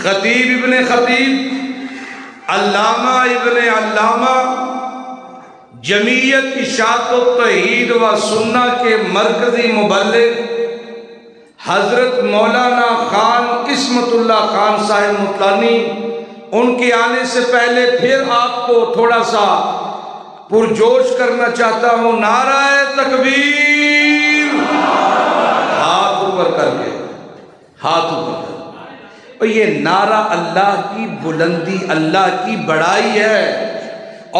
خطیب ابن خطیب، علامہ ابن علامہ، جمعیت اشاعت التوحید و سنہ کے مرکزی مبلغ حضرت مولانا خان عصمت اللہ خان صاحب مطلانی، ان کے آنے سے پہلے پھر آپ کو تھوڑا سا پرجوش کرنا چاہتا ہوں، نعرہ تکبیر، ہاتھ اوپر کر کے، ہاتھ اوپر کر کے۔ اور یہ نعرہ اللہ کی بلندی، اللہ کی بڑائی ہے،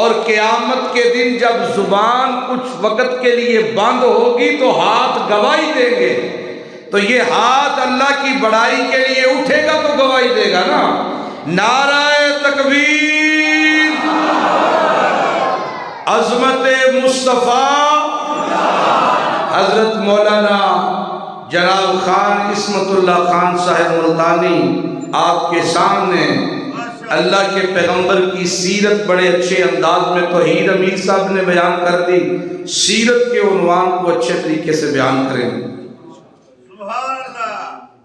اور قیامت کے دن جب زبان کچھ وقت کے لیے بند ہوگی تو ہاتھ گواہی دیں گے، تو یہ ہاتھ اللہ کی بڑائی کے لیے اٹھے گا تو گواہی دے گا نا۔ نعرہ تکبیر، عظمت مصطفیٰ، حضرت مولانا جناب خان عصمت اللہ خان صاحب ملتانی آپ کے سامنے اللہ کے پیغمبر کی سیرت بڑے اچھے انداز میں توحید امیر صاحب نے بیان کر دی، سیرت کے عنوان کو اچھے طریقے سے بیان کریں۔ سبحان اللہ،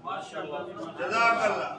ماشاءاللہ، جزاک اللہ۔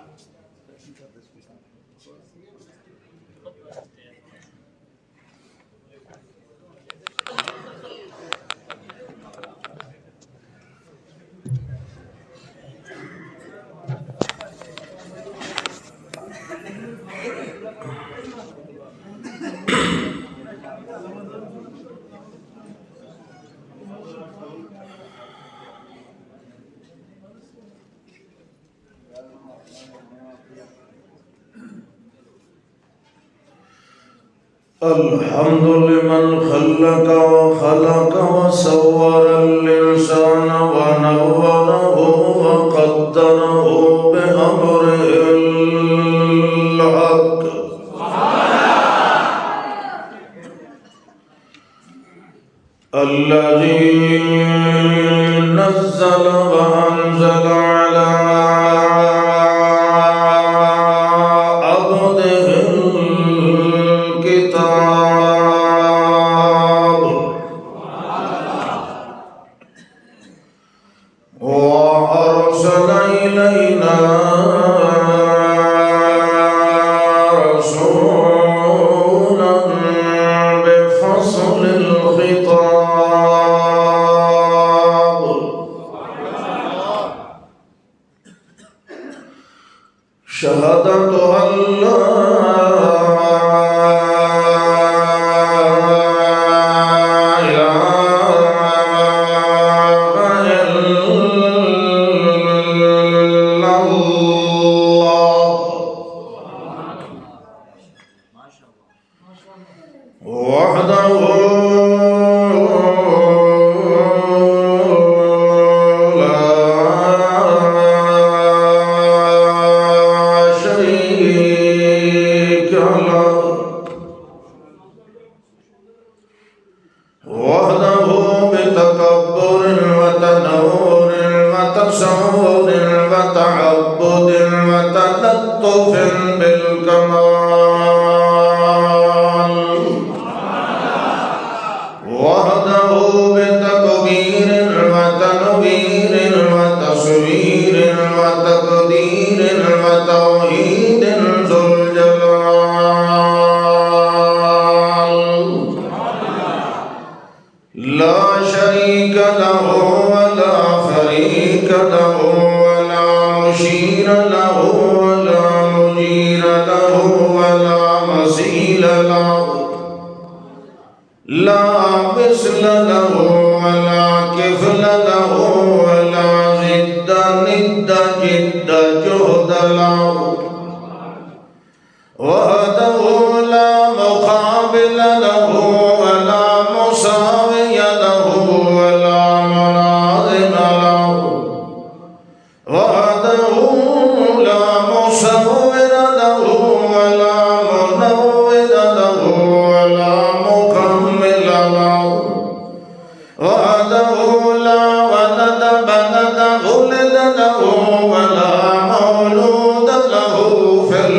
الحمد لمن خلق وخلق وصور الإنسان ونوره وقدره بأمره الحق الذي نزل وأنزل على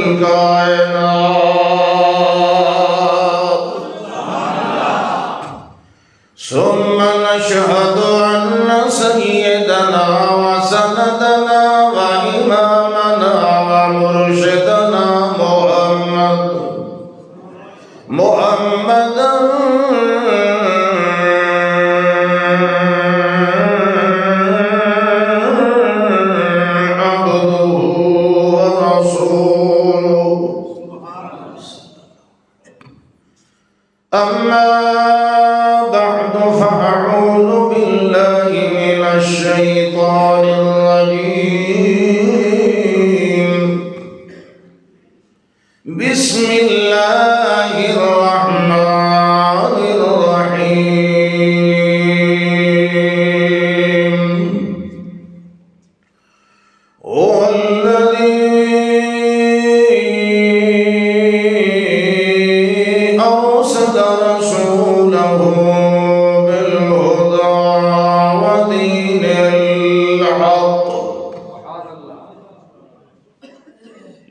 الكائنات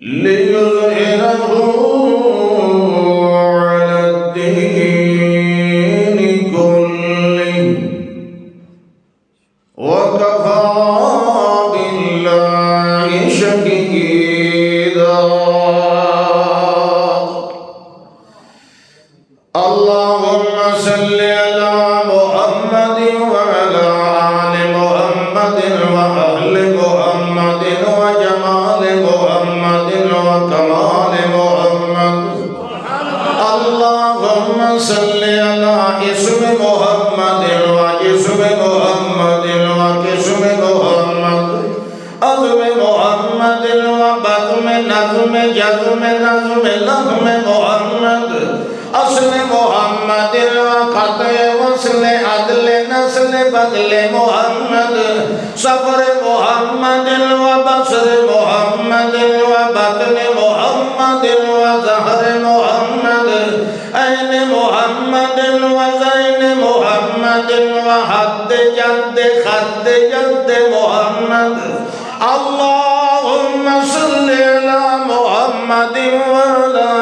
ليظهره على الدين كله وكفى بالله شهيدا اللهم صل على محمد وعلى آل محمد وأهل محمد وجمال محمد وكمال محمد اللهم صل على اسم محمد وجسم محمد وقسم محمد عظم محمد وبطم نظم جزم نظم لحم محمد اصل محمد وقطع وصل عدل نسل بدل محمد صبر محمد وبصر محمد وبطن محمد وظهر محمد عين محمد وزين محمد وحد جد خد جد محمد اللهم صل على محمد وعلى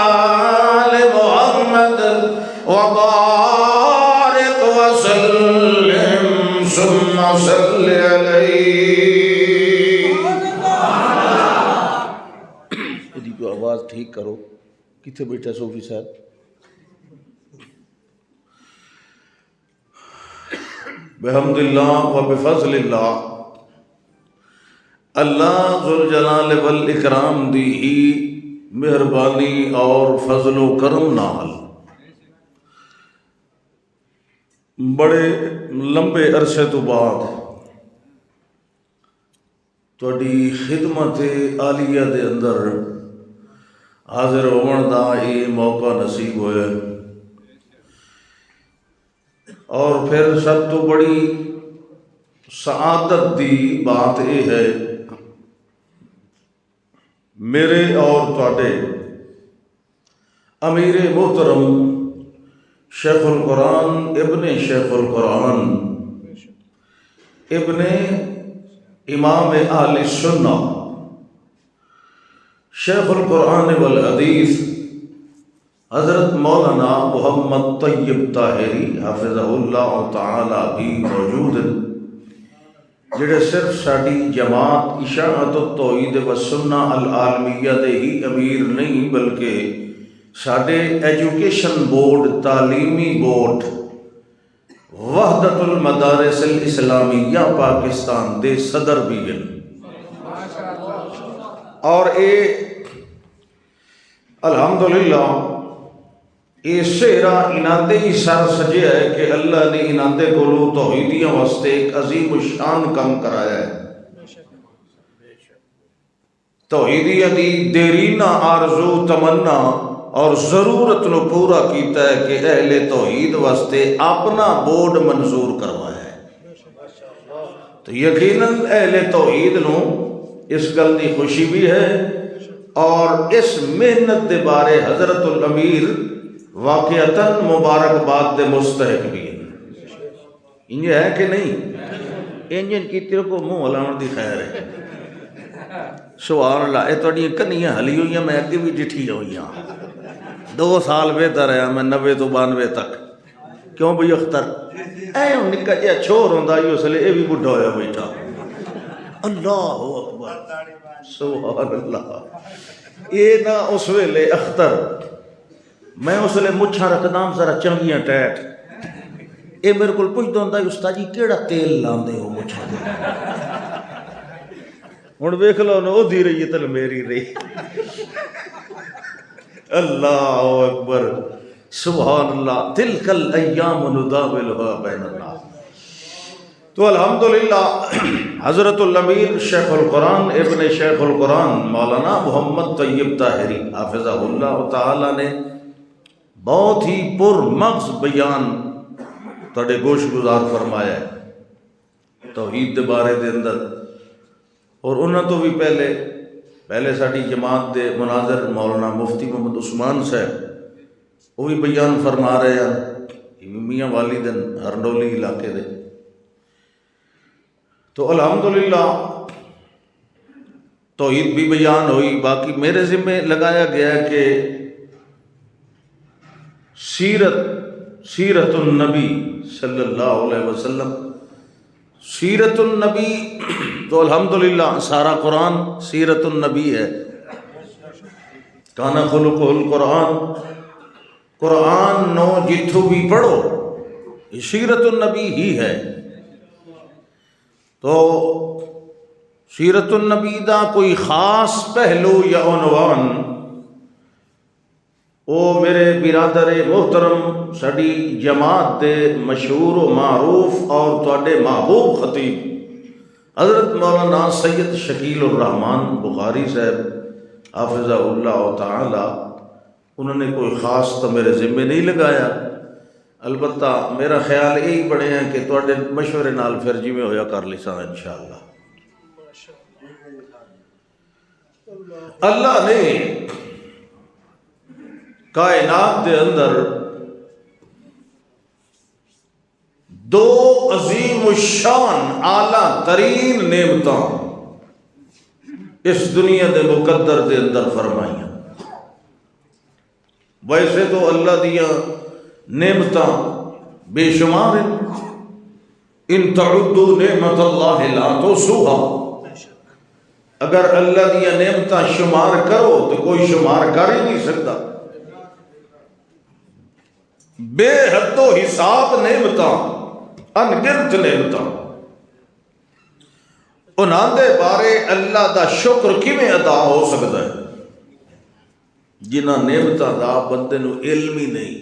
آل محمد وبارك وسلم ثم صل عليه. ایدی کو آواز ٹھیک کرو. کتنے بیٹھا صوفی صاحب؟ بحمد اللہ و بفضل اللہ اللہ ذوالجلال والاکرام دی ہی مہربانی اور فضل و کرم نال بڑے لمبے عرصے تو بعد تہاڈی خدمت عالیہ دے اندر حاضر ہون دا یہ موقع نصیب ہویا. اور پھر سب تو بڑی سعادت دی بات یہ ہے میرے اور تواڈے امیر محترم شیخ القرآن ابن شیخ القرآن ابن امام اہل سنہ شیخ القرآن والحدیث حضرت مولانا محمد طیب طاہری حافظہ اللہ تعالی بھی موجود ہیں جڑے صرف ساڈی جماعت اشاعت التوحید والسنہ العالمیہ دے ہی امیر نہیں بلکہ ساڈے ایجوکیشن بورڈ تعلیمی بورڈ وحدت المدارس الاسلامیہ پاکستان دے صدر بھی ہیں. اور اے الحمدللہ یہ سہرا انہاں دے ہی سر سجیا ہے کہ اللہ نے انہاں دے کولو توحیدیاں واسطے ایک عظیم الشان کام کرایا ہے. توحیدیہ دی دیرینہ آرزو تمنا اور ضرورت نو پورا کیتا ہے کہ اہل توحید واسطے اپنا بورڈ منظور کروایا ہے. تو یقیناً اہل توحید نو اس گل دی خوشی بھی ہے اور اس محنت دے بارے حضرت الامیر واقعتاً مبارکباد دے مستحق بھی ہیں. انجھے ہے کہ نہیں؟ انجھن کی تیرے کو منہ ہلاؤن دی خیر ہے. سبحان اللہ. اے توڑی کنیاں ہلی ہوئی ہیں میں اگے بھی ڈٹھی ہوئی ہیں. 2 سال بہتر ہے میں 90 تو 92 تک. کیوں بھئی اختر اے نکا جہا چھوڑ ہوندا یہ اس لیے اے بھی بڈھا ہویا بیٹھا. اللہ اکبر سبحان اللہ. یہ نہ اس ویلے اختر میں اس لئے مچھاں رکھدام ذرا چنگیاں ٹیٹ اے میرے کو پوچھتا ہوں استاد جی کیڑا تیل لاندے ہو مچھاں دے ہن ویکھ لو نو دی رہی ہے تل میری رہی. اللہ اکبر سبحان اللہ. تلک الایام نداولها بین الناس. تو الحمدللہ حضرت الامیر شیخ القرآن ابن شیخ القرآن مولانا محمد طیب طاہری حافظہ اللہ تعالی نے بہت ہی پر مغز بیان تھوڑے گوش گزار فرمایا ہے توحید دے بارے دے اندر. اور انہاں تو بھی پہلے ساڑی جماعت دے مناظر مولانا مفتی محمد عثمان صاحب وہ بھی بیان فرما رہے ہیں میاں والدن ہرنڈولی علاقے دے. تو الحمدللہ توحید بھی بیان ہوئی. باقی میرے ذمہ لگایا گیا کہ سیرت النبی صلی اللہ علیہ وسلم. سیرت النبی تو الحمدللہ سارا قرآن سیرت النبی ہے. کانا خلقہ القرآن، قرآن نو جتھو بھی پڑھو یہ سیرت النبی ہی ہے. تو سیرت النبی دا کوئی خاص پہلو یا عنوان او میرے برادر محترم ساری جماعت دے مشہور و معروف اور تواڈے محبوب خطیب حضرت مولانا سید شکیل الرحمان بخاری صاحب حافظہ اللہ تعالی انہوں نے کوئی خاص تو میرے ذمہ نہیں لگایا. البتہ میرا خیال یہی بنے ہیں کہ تواڈے مشورے نال پھر جی میں ہویا کر لیساں انشاءاللہ. اللہ نے کائنات دے اندر دو عظیم الشان اعلیٰ ترین نعمتاں اس دنیا دے مقدر دے اندر فرمائیاں. ویسے تو اللہ دیاں نعمتاں بے شمار ہیں. ان تعدوا نعمت اللہ لا تحصوها. اگر اللہ دیا نعمتاں شمار کرو تو کوئی شمار کر ہی نہیں سکتا. بے حد و حساب نعمتاں، انگنت نعمتاں. انہاں دے بارے اللہ دا شکر کیویں ادا ہو سکتا ہے جنہاں نعمتاں دا بندے نو علم ہی نہیں.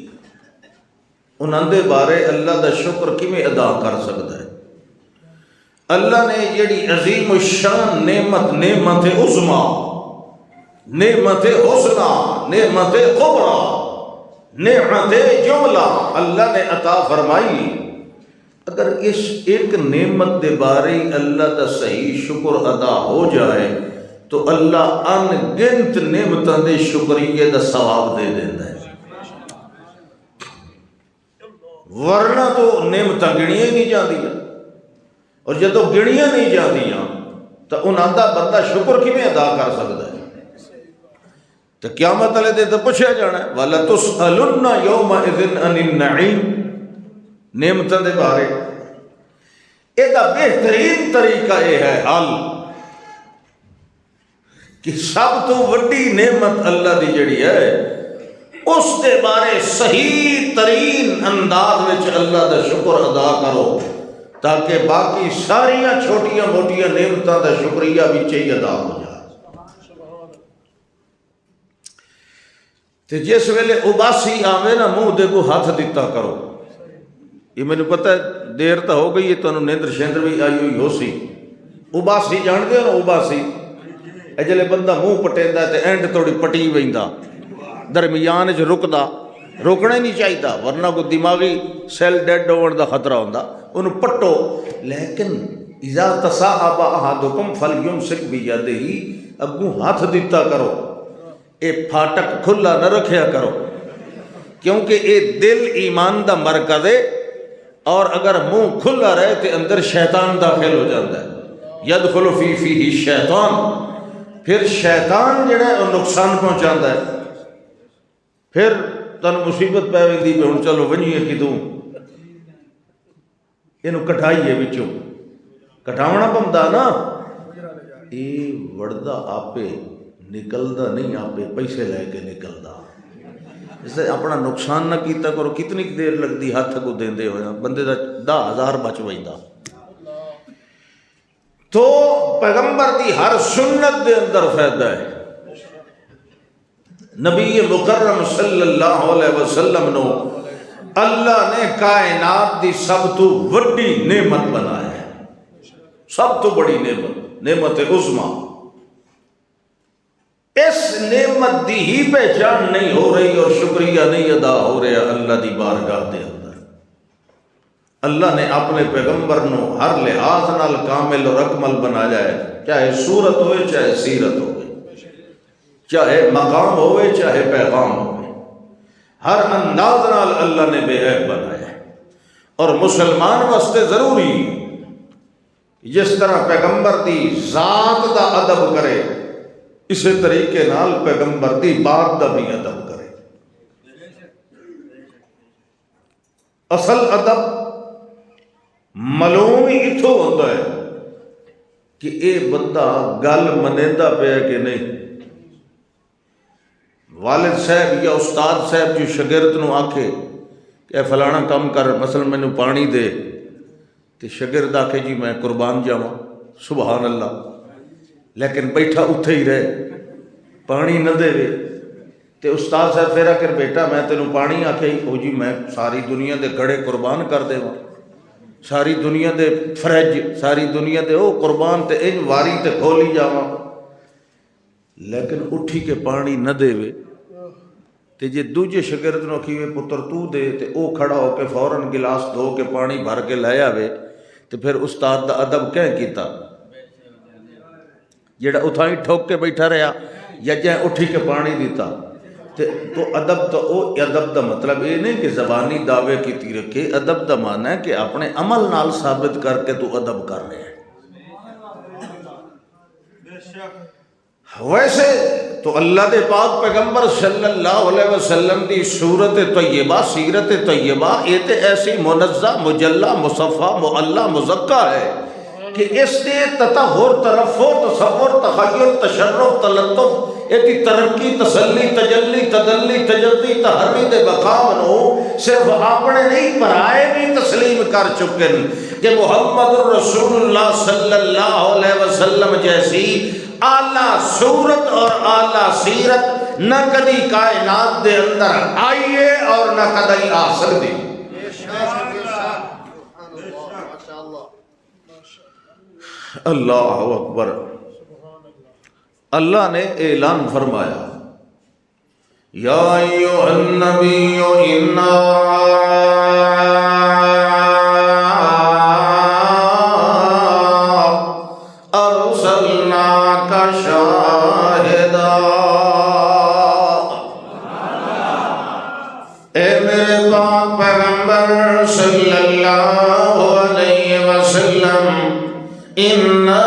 انہاں دے بارے اللہ دا شکر کیویں ادا کر سکتا ہے. اللہ نے جڑی عظیم الشان نعمت عظما، نعمت حسنہ، نعمت کبریٰ، نعمت جملہ اللہ نے عطا فرمائی. اگر اس ایک نعمت دے بارے اللہ دا صحیح شکر ادا ہو جائے تو اللہ ان گنت نعمتاں دے شکریہ دا ثواب دے دیتا ہے. ورنہ تو نعمتاں گنیاں ہی نہیں جاندیاں، اور جدو گنیاں نہیں جاندیاں تو انہاں دا بندہ شکر کیویں ادا کر سکتا ہے. تو قیامت والے دن تو پوچھا جانا ہے وَلَتُسْأَلُنَّ يَوْمَئِذٍ عَنِ النَّعِيمِ. نعمتوں دے بارے یہ بہترین طریقہ یہ ہے حل کہ سب تو وڈی نعمت اللہ دی جڑی ہے اس دے بارے صحیح ترین انداز وچ اللہ دا شکر ادا کرو تاکہ باقی ساریاں چھوٹیاں موٹیاں نعمتاں دا شکریہ وچ ہی ادا ہو جائے. تے جس ویلے اباسی آوے نا منہ دے کو ہاتھ دیتا کرو. یہ مجھے پتہ ہے دیر تو ہو گئی ہے تو نیندر شیندر بھی آئی ہوئی ہو سی. اباسی جان دے نا اباسی اجلے بندہ منہ پٹیندا ہے تے اینڈ تھوڑی پٹی ویندا درمیان وچ رکدا روکنا ہی نہیں چاہیے ورنہ کوئی دماغی سیل ڈیڈ ہون دا خطرہ ہوندا انہوں پٹو. لیکن اذا تصاحب احدکم فلیمسک بیدہ اگوں ہاتھ دیتا کرو. اے پھاٹک کھلا نہ رکھیا کرو کیونکہ اے دل ایمان دا مرکز ہے اور اگر منہ کھلا رہے تو اندر شیطان داخل ہو جاتا ہے. یدخل فی فیہ شیطان، پھر شیطان جڑا ہے وہ نقصان پہنچاتا ہے. پھر تن مصیبت پہ ویندی پہ ہن چلو ونجیے کدوں اینو کٹھائیے وچوں کٹھاونا پوندا نا. اے وڑدا آپے نکلدا نہیں آپے پیسے لے کے نکلدا. اس سے اپنا نقصان نہ کیتا کرو. کتنی دیر لگتی ہاتھ کو دیندے ہویا بندے دا 10,000 بچ ویندا. تو پیغمبر دی ہر سنت دے اندر فائدہ ہے. نبی مکرم صلی اللہ علیہ وسلم نو اللہ نے کائنات دی سب تو وڈی نعمت بنایا ہے. سب تو بڑی نعمت عظمیٰ. اس نعمت دی ہی پہچان نہیں ہو رہی اور شکریہ نہیں ادا ہو رہا اللہ دی بارگاہ دے اندر. اللہ نے اپنے پیغمبر نو ہر لحاظ نال کامل اور اکمل بنایا ہے، چاہے صورت ہوئے چاہے سیرت ہوئے، چاہے مقام ہوئے چاہے پیغام ہوئے، ہر انداز نال اللہ نے بے عیب بنایا ہے. اور مسلمان واسطے ضروری جس طرح پیغمبر دی ذات دا ادب کرے اسی طریقے نال پیغمبر دی بات دا بھی ادب کرے. اصل ادب معلوم ہی اتھوں ہوتا ہے کہ اے بندہ گل منیندا پیا کہ نہیں. والد صاحب یا استاد صاحب جو شاگرد نو آکھے کہ اے فلانا کام کر، مثلا مینوں پانی دے، تے شاگرد آکھے جی میں قربان جاواں، سبحان اللہ، لیکن بیٹھا اتھے ہی رہے، پانی نہ دے وے. تے استاد صاحب پھر آخر بیٹا میں تینوں پانی آکھے او جی میں ساری دنیا دے گڑے قربان کر دے واں، ساری دنیا دے فرج، ساری دنیا دے او قربان تے انج واری تے کھولی جاواں، لیکن اٹھی کے پانی نہ دے وے. تے جے دوجے شاگرد نو آکھیے پتر تو دے، تے او کھڑا ہو کے فوراً گلاس دھو کے پانی بھر کے لے آوے، تے پھر استاد دا ادب کہیں کیتا؟ جیڑا اتھاں ہی ٹھوک کے بیٹھا رہا یا جائیں اٹھی کے پانی دیتا. تو ادب تو او ادب دا مطلب یہ نہیں کہ زبانی دعوے کی رکھے. ادب دا معنی ہے کہ اپنے عمل نال ثابت کر کے تو ادب کر رہے ہیں. ویسے تو اللہ دے پاک پیغمبر صلی اللہ علیہ وسلم دی صورت طیبہ، سیرت طیبہ، یہ تے ایسی منزہ، مجلہ، مصفہ، معلہ، مزکہ ہے کہ اس نے تطہر، ترفع، تصور، تخیل، تشرف، تلطف، ایتی ترقی، تسلی، تجلی، تدلی، تجلی، تحری دے مقام نو صرف اپنے نہیں پرائے بھی تسلیم کر چکے کہ محمد رسول اللہ صلی اللہ علیہ وسلم جیسی اعلیٰ صورت اور اعلیٰ سیرت نہ کدی کائنات دے اندر آئیے اور نہ کدی آ سکتی. اللہ اکبر. اللہ نے اعلان فرمایا یا ایھا النبی انا ارسلناک شاہدا. اے میرے پاک پیغمبر صلی اللہ علیہ وسلم، اِنَّا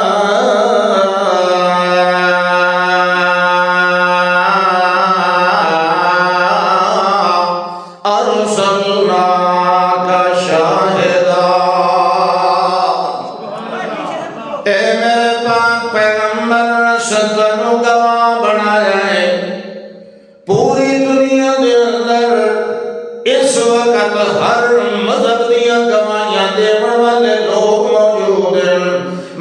أَرْسَلْنَاكَ شَاهِدًا. اے میرے پاک پیغمبر ستنو گواہ بنایا ہے پوری دنیا دے اندر. اس وقت ہر مذہب دیا گواہیاں دیون والے لوگ موجود ہیں،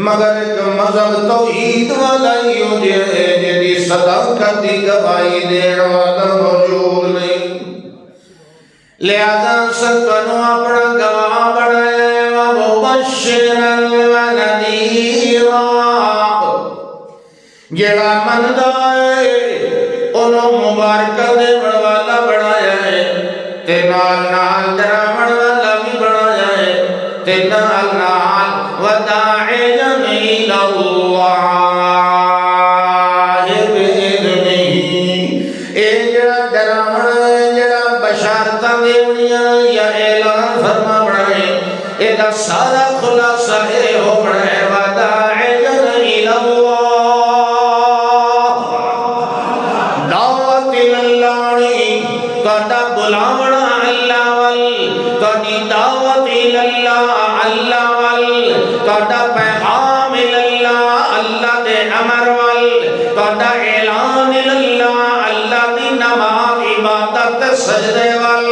مگر ایک مذہب توحید والا ہی ہو جائے جدی صداقت دی گواہی دین والا موجود نہیں. لہذا ستنو اپنا گواہ بنایا ہے ومبشرا ونذیرا. جڑا مندا ہے انہوں مبارک دیون والا بنایا ہے، تے نال نال ڈراون والا بھی بنایا ہے، تے نال نال وداعیا الی اللہ بإذنہ. اے جڑا ڈراون، جڑا بشارتاں دیونیاں یا اعلان فرماونا ہے، اے دا سارا خلاصہ اے ہونا ہے وداعیا الی اللہ. دعوت اللہ تہاڈا بلاونا اللہ ول، تہاڈی دعوت اللہ اللہ ول، تہاڈا پیغام اللہ اللہ دے امر ول، تہاڈا اعلان اللہ اللہ دی نماز عبادت سجدے ول.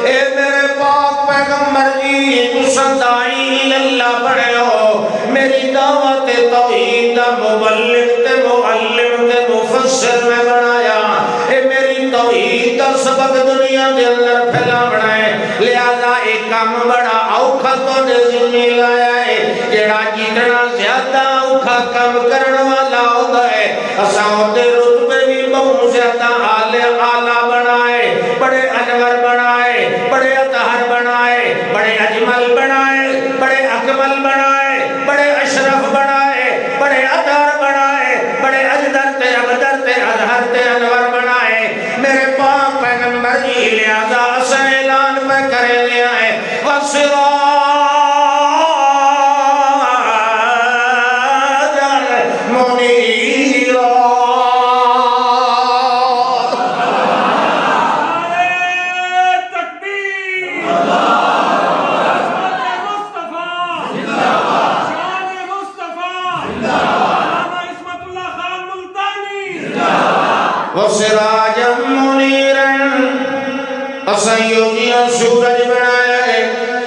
اے میرے پاک پیغمبر جی تساں داعی اللہ بنے ہو، میری دعوت توحید دا مبلغ تے معلم تے مفسر میں بنایا. اے میری توحید دا سبق دنیا دے اندر پھیلاونا ہے. لہذا ایک کام بڑا اوکھا تو ذمہ لایا ہے، جڑا جتنا زیادہ اوکھا کام کرنے والا ہوتا ہے اساں اودے رتبے بھی بہت زیادہ اعلیٰ بنائے، بڑے انور بنائے، بڑے اطہر بنائے، بڑے اجمل بنائے، بڑے اکمل بنائے، بڑے اشرف بنائے، بڑے اطہر بنائے، بڑے اجدر تے ابدر تے اظہر تے انور بنائے. میرے پاک پیغمبر جی لہذا اساں اعلان میں کرے لیا ہے وَسِرَاجًا مُنِيرًا. وسراجا منیرا اسیوجیا سورج بنایا ہے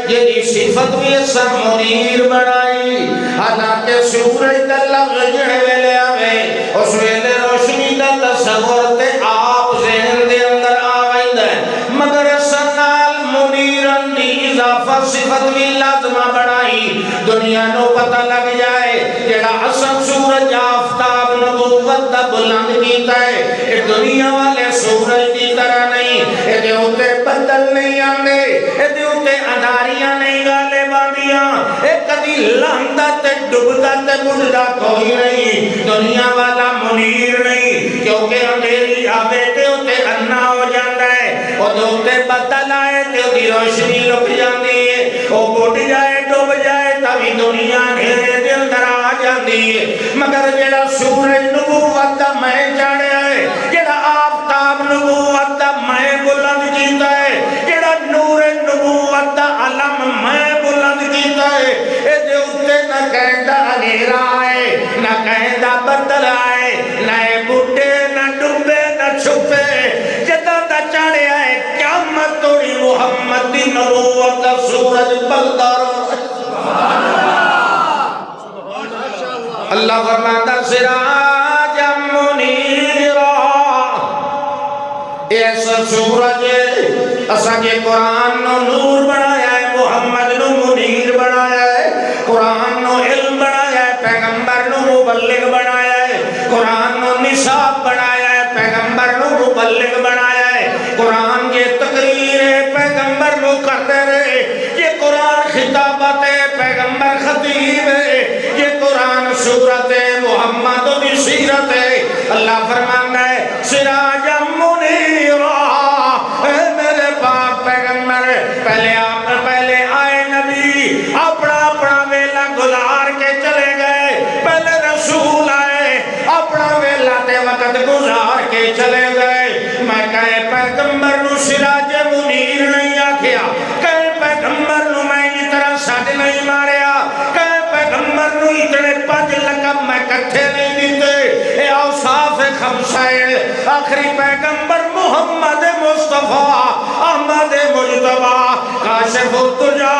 یہ صفت بھی اسا منیر بنائی حالانکہ سورج دا لفظ جڑے ویلے آوے اس ویلے روشنی دا تصور تے آپ ذہن دے اندر آوائندہ ہے مگر سنال منیرن دی اضافہ صفت بھی لازمہ بنائی دنیا نو پتہ لگ جائے جڑا اصل سورج آفتاب نبوت دا بلند کیتا ہے یہ دنیا والے سورج دی طرح نہیں یہ دے ہوتے بدل نہیں آنے یہ دے ہوتے اناریاں نہیں گالے باندیاں یہ کدی لہندہ تے ڈبدا تے بڑھدا کوئی نہیں دنیا والا منیر نہیں کیونکہ اندھیری آوے تے ہوتے انا ہو جاندہ ہے وہ دے ہوتے بدل آئے تے ہوتی روشنی لک جاندی ہے وہ بڑھ جائے ڈب جائے تبھی دنیا گھیرے دے اندر آ جاندی ہے مگر جڑا سورج نبوت دا میں چاڑے آئے جڑا آفتاب نبوت دا میں بلند کیتا ہے جڑا نور نبوت دا علم میں بلند کیتا ہے اے دے اتے نہ کہندہ انیرا آئے نہ کہندہ بدل آئے نہ بڑھے نہ ڈبے نہ چھپے جدہ دا چاڑے آئے قیامت توڑی محمد دی نبوت دا سورج بلدار اللہ فرماتا سراج منیرا ایسا سورج اسا کے قرآن نو نور بنایا ہے محمد نو منیر بنایا ہے قرآن نو علم بنایا ہے پیغمبر نو مبلغ بنایا ہے قرآن نو نصاب بنایا ہے پیغمبر نو مبلغ بنایا ہے قرآن یہ تقریر ہے پیغمبر نو کرتے رہے یہ قرآن خطابت ہے پیغمبر خطیب ہے یہ قرآن سورت محمد کی سیرت ہے اللہ فرمانا ہے سراج منیرا اے میرے پاک پیغمبر پہلے آئے نبی اپنا ویلا گزار کے چلے گئے پہلے رسول آئے اپنا ویلا تے وقت گزار کے چلے گئے میں کہے پیغمبر نو سراج منیر نہیں آکھیا کہے پیغمبر نو میں انی طرح ساڑھ نہیں ماریا کہے پیغمبر نو اتنے 5 لقب میں کٹھے نہیں دیتے اے اوصاف خمسائل آخری پیغمبر محمد مصطفیٰ احمد مجتبہ کاشف الدجا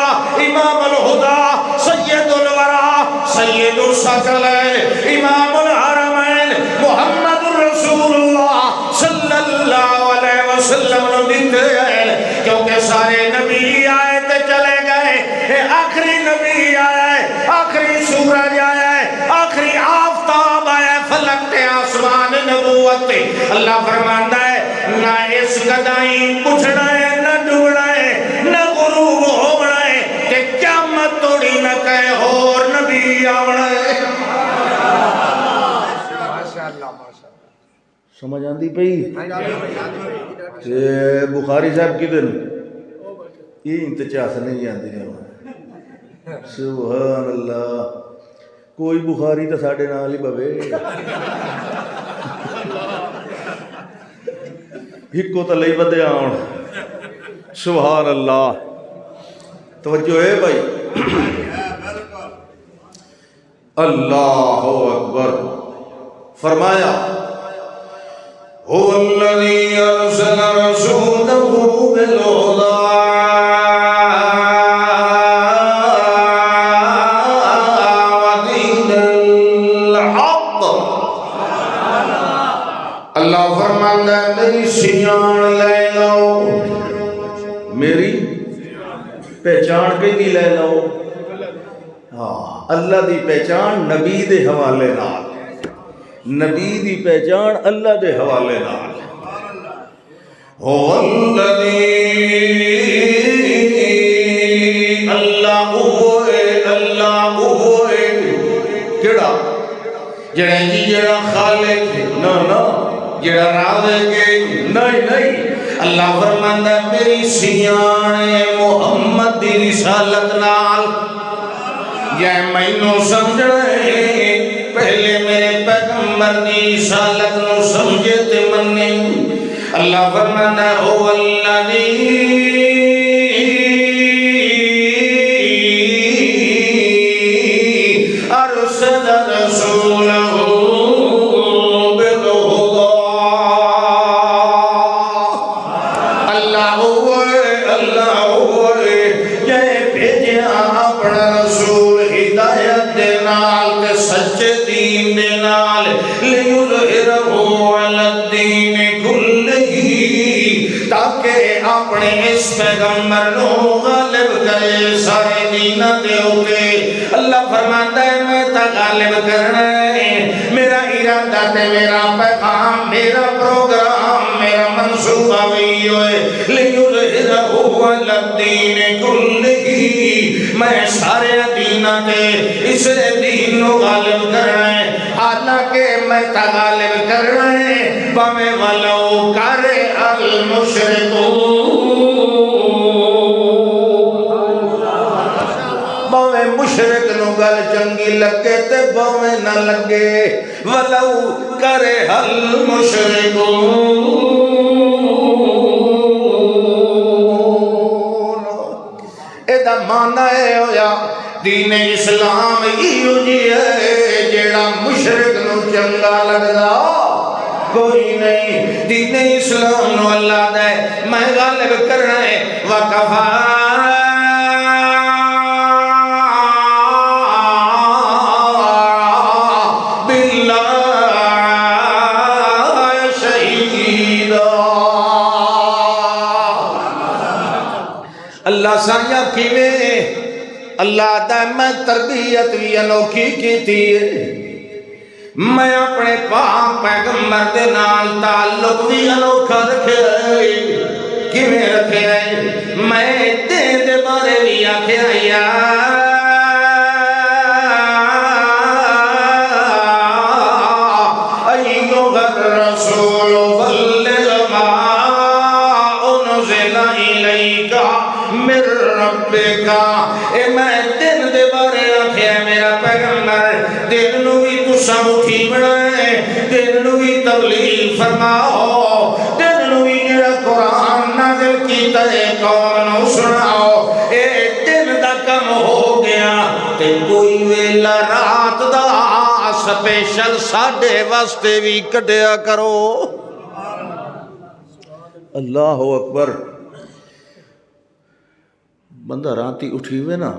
امام الہدا سید الورا سید الثقلین امام الحرمین محمد رسول اللہ صلی اللہ علیہ وسلم دیتے ہیں کیونکہ سارے نبی آئے تے چلے گئے آخری نبی آیا ہے آخری سورج آیا ہے آخری آفتاب آیا ہے فلک تے آسمان نبوت تے اللہ فرماندہ ہے نہ اس قدائی پچھڑا ہے نہ ڈوڑا ہے نہ غروب ہونا ہے کہ قیامت توڑی نہ کہے اور نبی آونا ہے سمجھ آندی پئی بخاری صاحب کی دن یہ انتچاس نہیں آندی ہے سبحان اللہ کوئی بخاری تو ساڑھے نال ہی بوے ہکو تو لئی بدے آن سبحان اللہ توجہ ہے بھائی اللہ اکبر فرمایا هو الذي أرسل رسوله بالهدى ودين الحق اللہ فرماتا ہے میری سیان لے لو میری پہچان کے دی لے لو اللہ دی پہچان نبی دے حوالے نال نبی دی پہچان اللہ دے حوالے نال والذی اللہ ہوئے کیڑا جڑا جی جڑا خالق نا جڑا رازق نہیں اللہ فرماندا میری سیان محمد دی رسالت نال یہ مینوں سمجھنا ہے پہلے میرے پیغمبر دی رسالت نو سمجھے تے مننے اللہ فرمانا هو الذی ارسل رسولہ بالہدی علی الدین کلہ، تاکہ اپنے اس پیغمبر نو غالب کرے سارے دین دے اوتے۔ اللہ فرماتا ہے میں تا غالب کرنا ہے، میرا ارادہ تے میرا پیغام، میرا پروگرام، میرا منصوبہ وہی ہوئے لیظہرہ علی الدین کلہ، میں سارے دین تے اس دین نو غالب کرنا ہے، حالانکہ میں تا غالب کرنا ہے بھاویں ولو کرے المشرکون، بھاویں مشرک نو گل چنگی لگے تے بھاویں نہ لگے، ولو کرے المشرکون۔ ایدہ معنی ہے ہویا دین اسلام ایو جی ہے جیڑا مشرک نو چنگا لگدا کوئی نہیں۔ دین اسلام نو اللہ دے میں غالب کرنا ہے، وکفا باللہ شہیدا۔ اللہ سائیاں کیویں اللہ دا میں تربیت بھی انوکھی کی تھی، میں اپنے پاک پیغمبر دے نال تعلق بھی انوکھا رکھے کیویں رکھے، میں دے بارے بھی آکھیا یا ایھا الرسول بلغ ما انزل الیک من ربک، اے میں دن دے بارے آکھیا میرا پیغمبر دن نو بھی تساں اٹھی بنائے، دن نو بھی تبلیغ فرماؤ، دن نو بھی جڑا قرآن نازل کیتا ہے قوم نو سناؤ، اے دن دا کم ہو گیا تے کوئی ویلا رات دا سپیشل ساڈے واسطے بھی کڈیا کرو۔ اللہ اکبر۔ بندہ راتی اٹھی ہوئے نا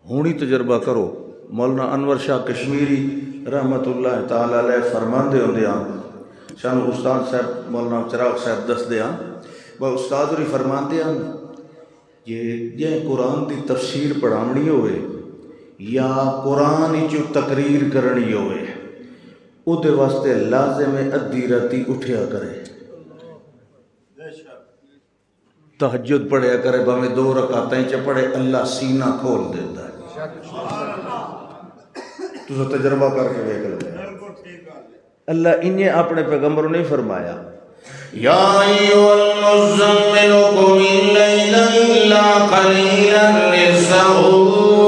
ہونی تجربہ کرو۔ مولانا انور شاہ کشمیری رحمت اللہ تعالیٰ علیہ فرماندے ہوندے ہیں، شانو استاد صاحب مولانا چراغ صاحب دس دے ہیں، وہ استاد ہوری فرماندے ہیں یہ قرآن دی تفسیر پڑھانی ہوئے یا قرآن چو تقریر کرنی ہوئے، او دے واسطے لازم ہے ادھی راتی اٹھیا کرے، تہجد پڑھیا کرے، بھامیں 2 رکعتیں چ پڑھے، اللہ سینہ کھول دیتا ہے۔ تو تجربہ کر کے دیکھ لے، اللہ انہیں اپنے پیغمبروں نے فرمایا یا ایھا المزمل قم اللیل الا قلیلا نصفہ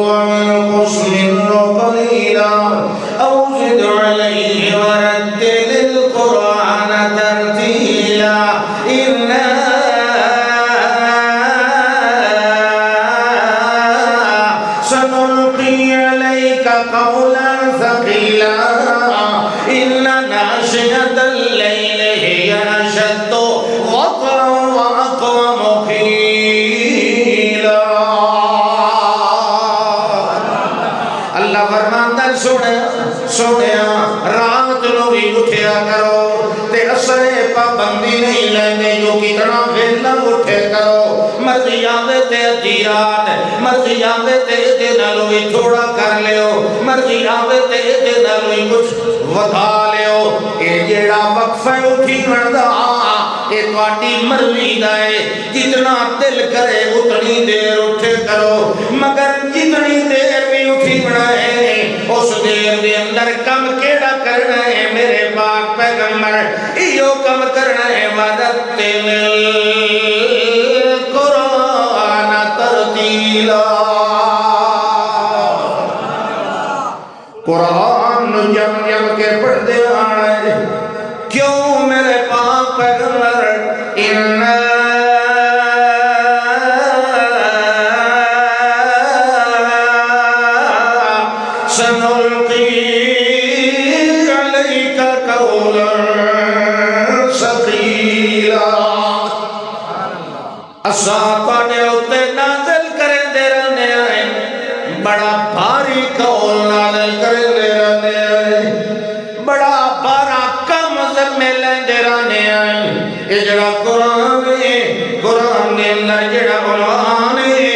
وانقص منہ قلیلا او زد علیہ ورتل القرآن ترتیلا انا سنلقی علیک قولا ثقیلا ان ناشئۃ اللیل ہی اشد وطئا واقوم قیلا۔ اللہ فرماتا ہے سنیا رات نو بھی اٹھیا کرو تے اثر پابندی نہیں لیندے جو کتنا ویلا اٹھے کرو، مرضی آوے تے ادھی رات، مرضی آوے تے دے نالوں بھی تھوڑا کر لیو، مرضی آوے تے دے نالوں بھی کچھ ودا لیو، اے جیڑا وقفہ اٹھی مردا اے تواڈی مرضی دا ہے، جتنا دل کرے اتنی دیر اٹھے کرو، مگر جتنی دیر بھی اٹھی بنائے اس دیر دے اندر کم کیڑا کرنا ہے میرے پاک پیغمبر ایو کم کرنا ہے ورتل القرآن ترتیلا، قرآن جم جم کے پڑھتے آنا ہے، کیوں میرے پاک پیغمبر اِنَّا سنلقی علیک قولا ثقیلا، اساں تواڈے اوتے نازل کریندے رہنے ہیں، بڑا بھاری قول نازل کریندے رہنے ہیں، بڑا بارا یہ جڑا قرآن ہے، قرآن دے اندر جڑا عنوان ہے،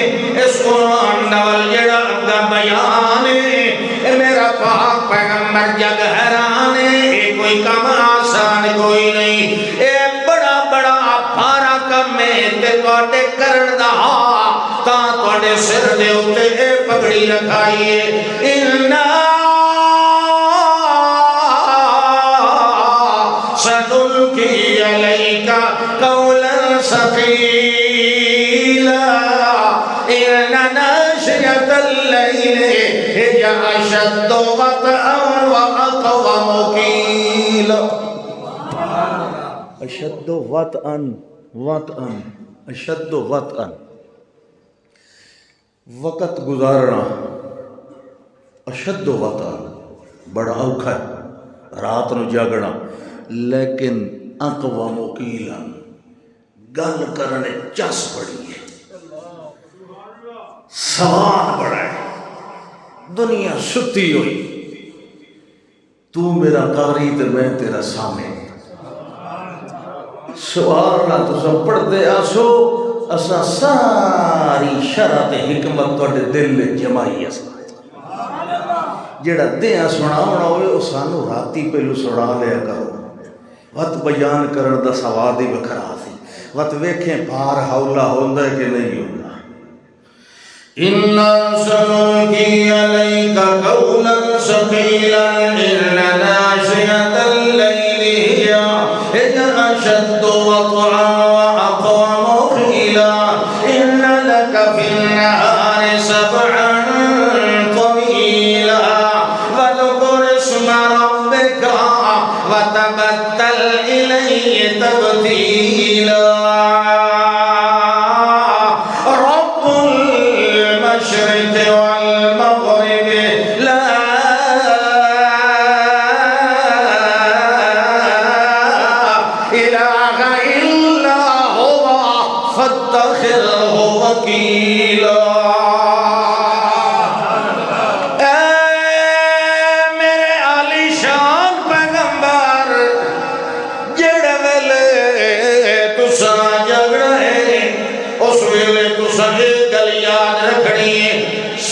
اس قرآن نال جڑا دا بیان ہے، اے میرا پاک پیغمبر جگ حیران ہے، اے کوئی کام آسان کوئی نہیں، اے بڑا بڑا بھارا کم ہے تے تواڈے کرن دا تا تواڈے سر دے اوتے اے پگڑی رکھائیے اننا سنلقی علیک قولا ثقیلا ان ناشئۃ اللیل ہی اشد وطئا واقوم قیلا اشد وطئا وطئا اشد وطئا وقت گزارنا اشد وطئا بڑا اوکھا ہے رات نو جاگنا لیکن اقوام قیلا گل کرنے چس پڑی ہے سوال بڑا ہے دنیا ستی ہوئی تو میرا قاری تے میں تیرا سامنے سوال نہ تو سب پڑھتے آسو اسا ساری شرط حکمت توڑے دل جمائی اسا جڑا دیاں سناونا ہوئے وہ سانو راتی پہلو سنا لیا کرو وقت بیان کرن دا سواد ہی بکھرا سی وقت ویکھیں پار حولا ہوندہ ہے کہ نہیں ہوندہ اِنَّا سَنُلْقِي عَلَيْكَ قَوْلًا ثَقِيلًا إِنَّ نَاشِئَةَ اللَّيْلِ هِيَ أَشَدُّ وَطْئًا وَأَقْوَمُ قِيلًا إِنَّ لَكَ فِي النَّهَارِ سَبْحًا طَوِيلًا وَاذْكُرِ اسْمَ رَبِّكَ وَتَبَتَّلْ إِلَيْهِ تَبْتِيلًا رَبُّ الْمَشْرِقِ وَالْمَغْرِبِ لَا إِلَٰهَ إِلَّا هُوَ فَاتَّخِذْهُ وَكِيلًا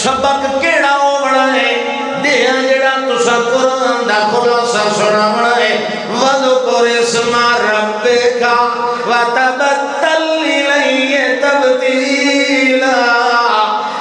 سبق کیڑا ہونا ہے دیا جڑا تسا قرآن دا خلاصہ سناونا ہے وَذْكُرِ اسْمَ رَبِّكَ وَتَبَتَّلْ إِلَيْهِ تَبْتِيلًا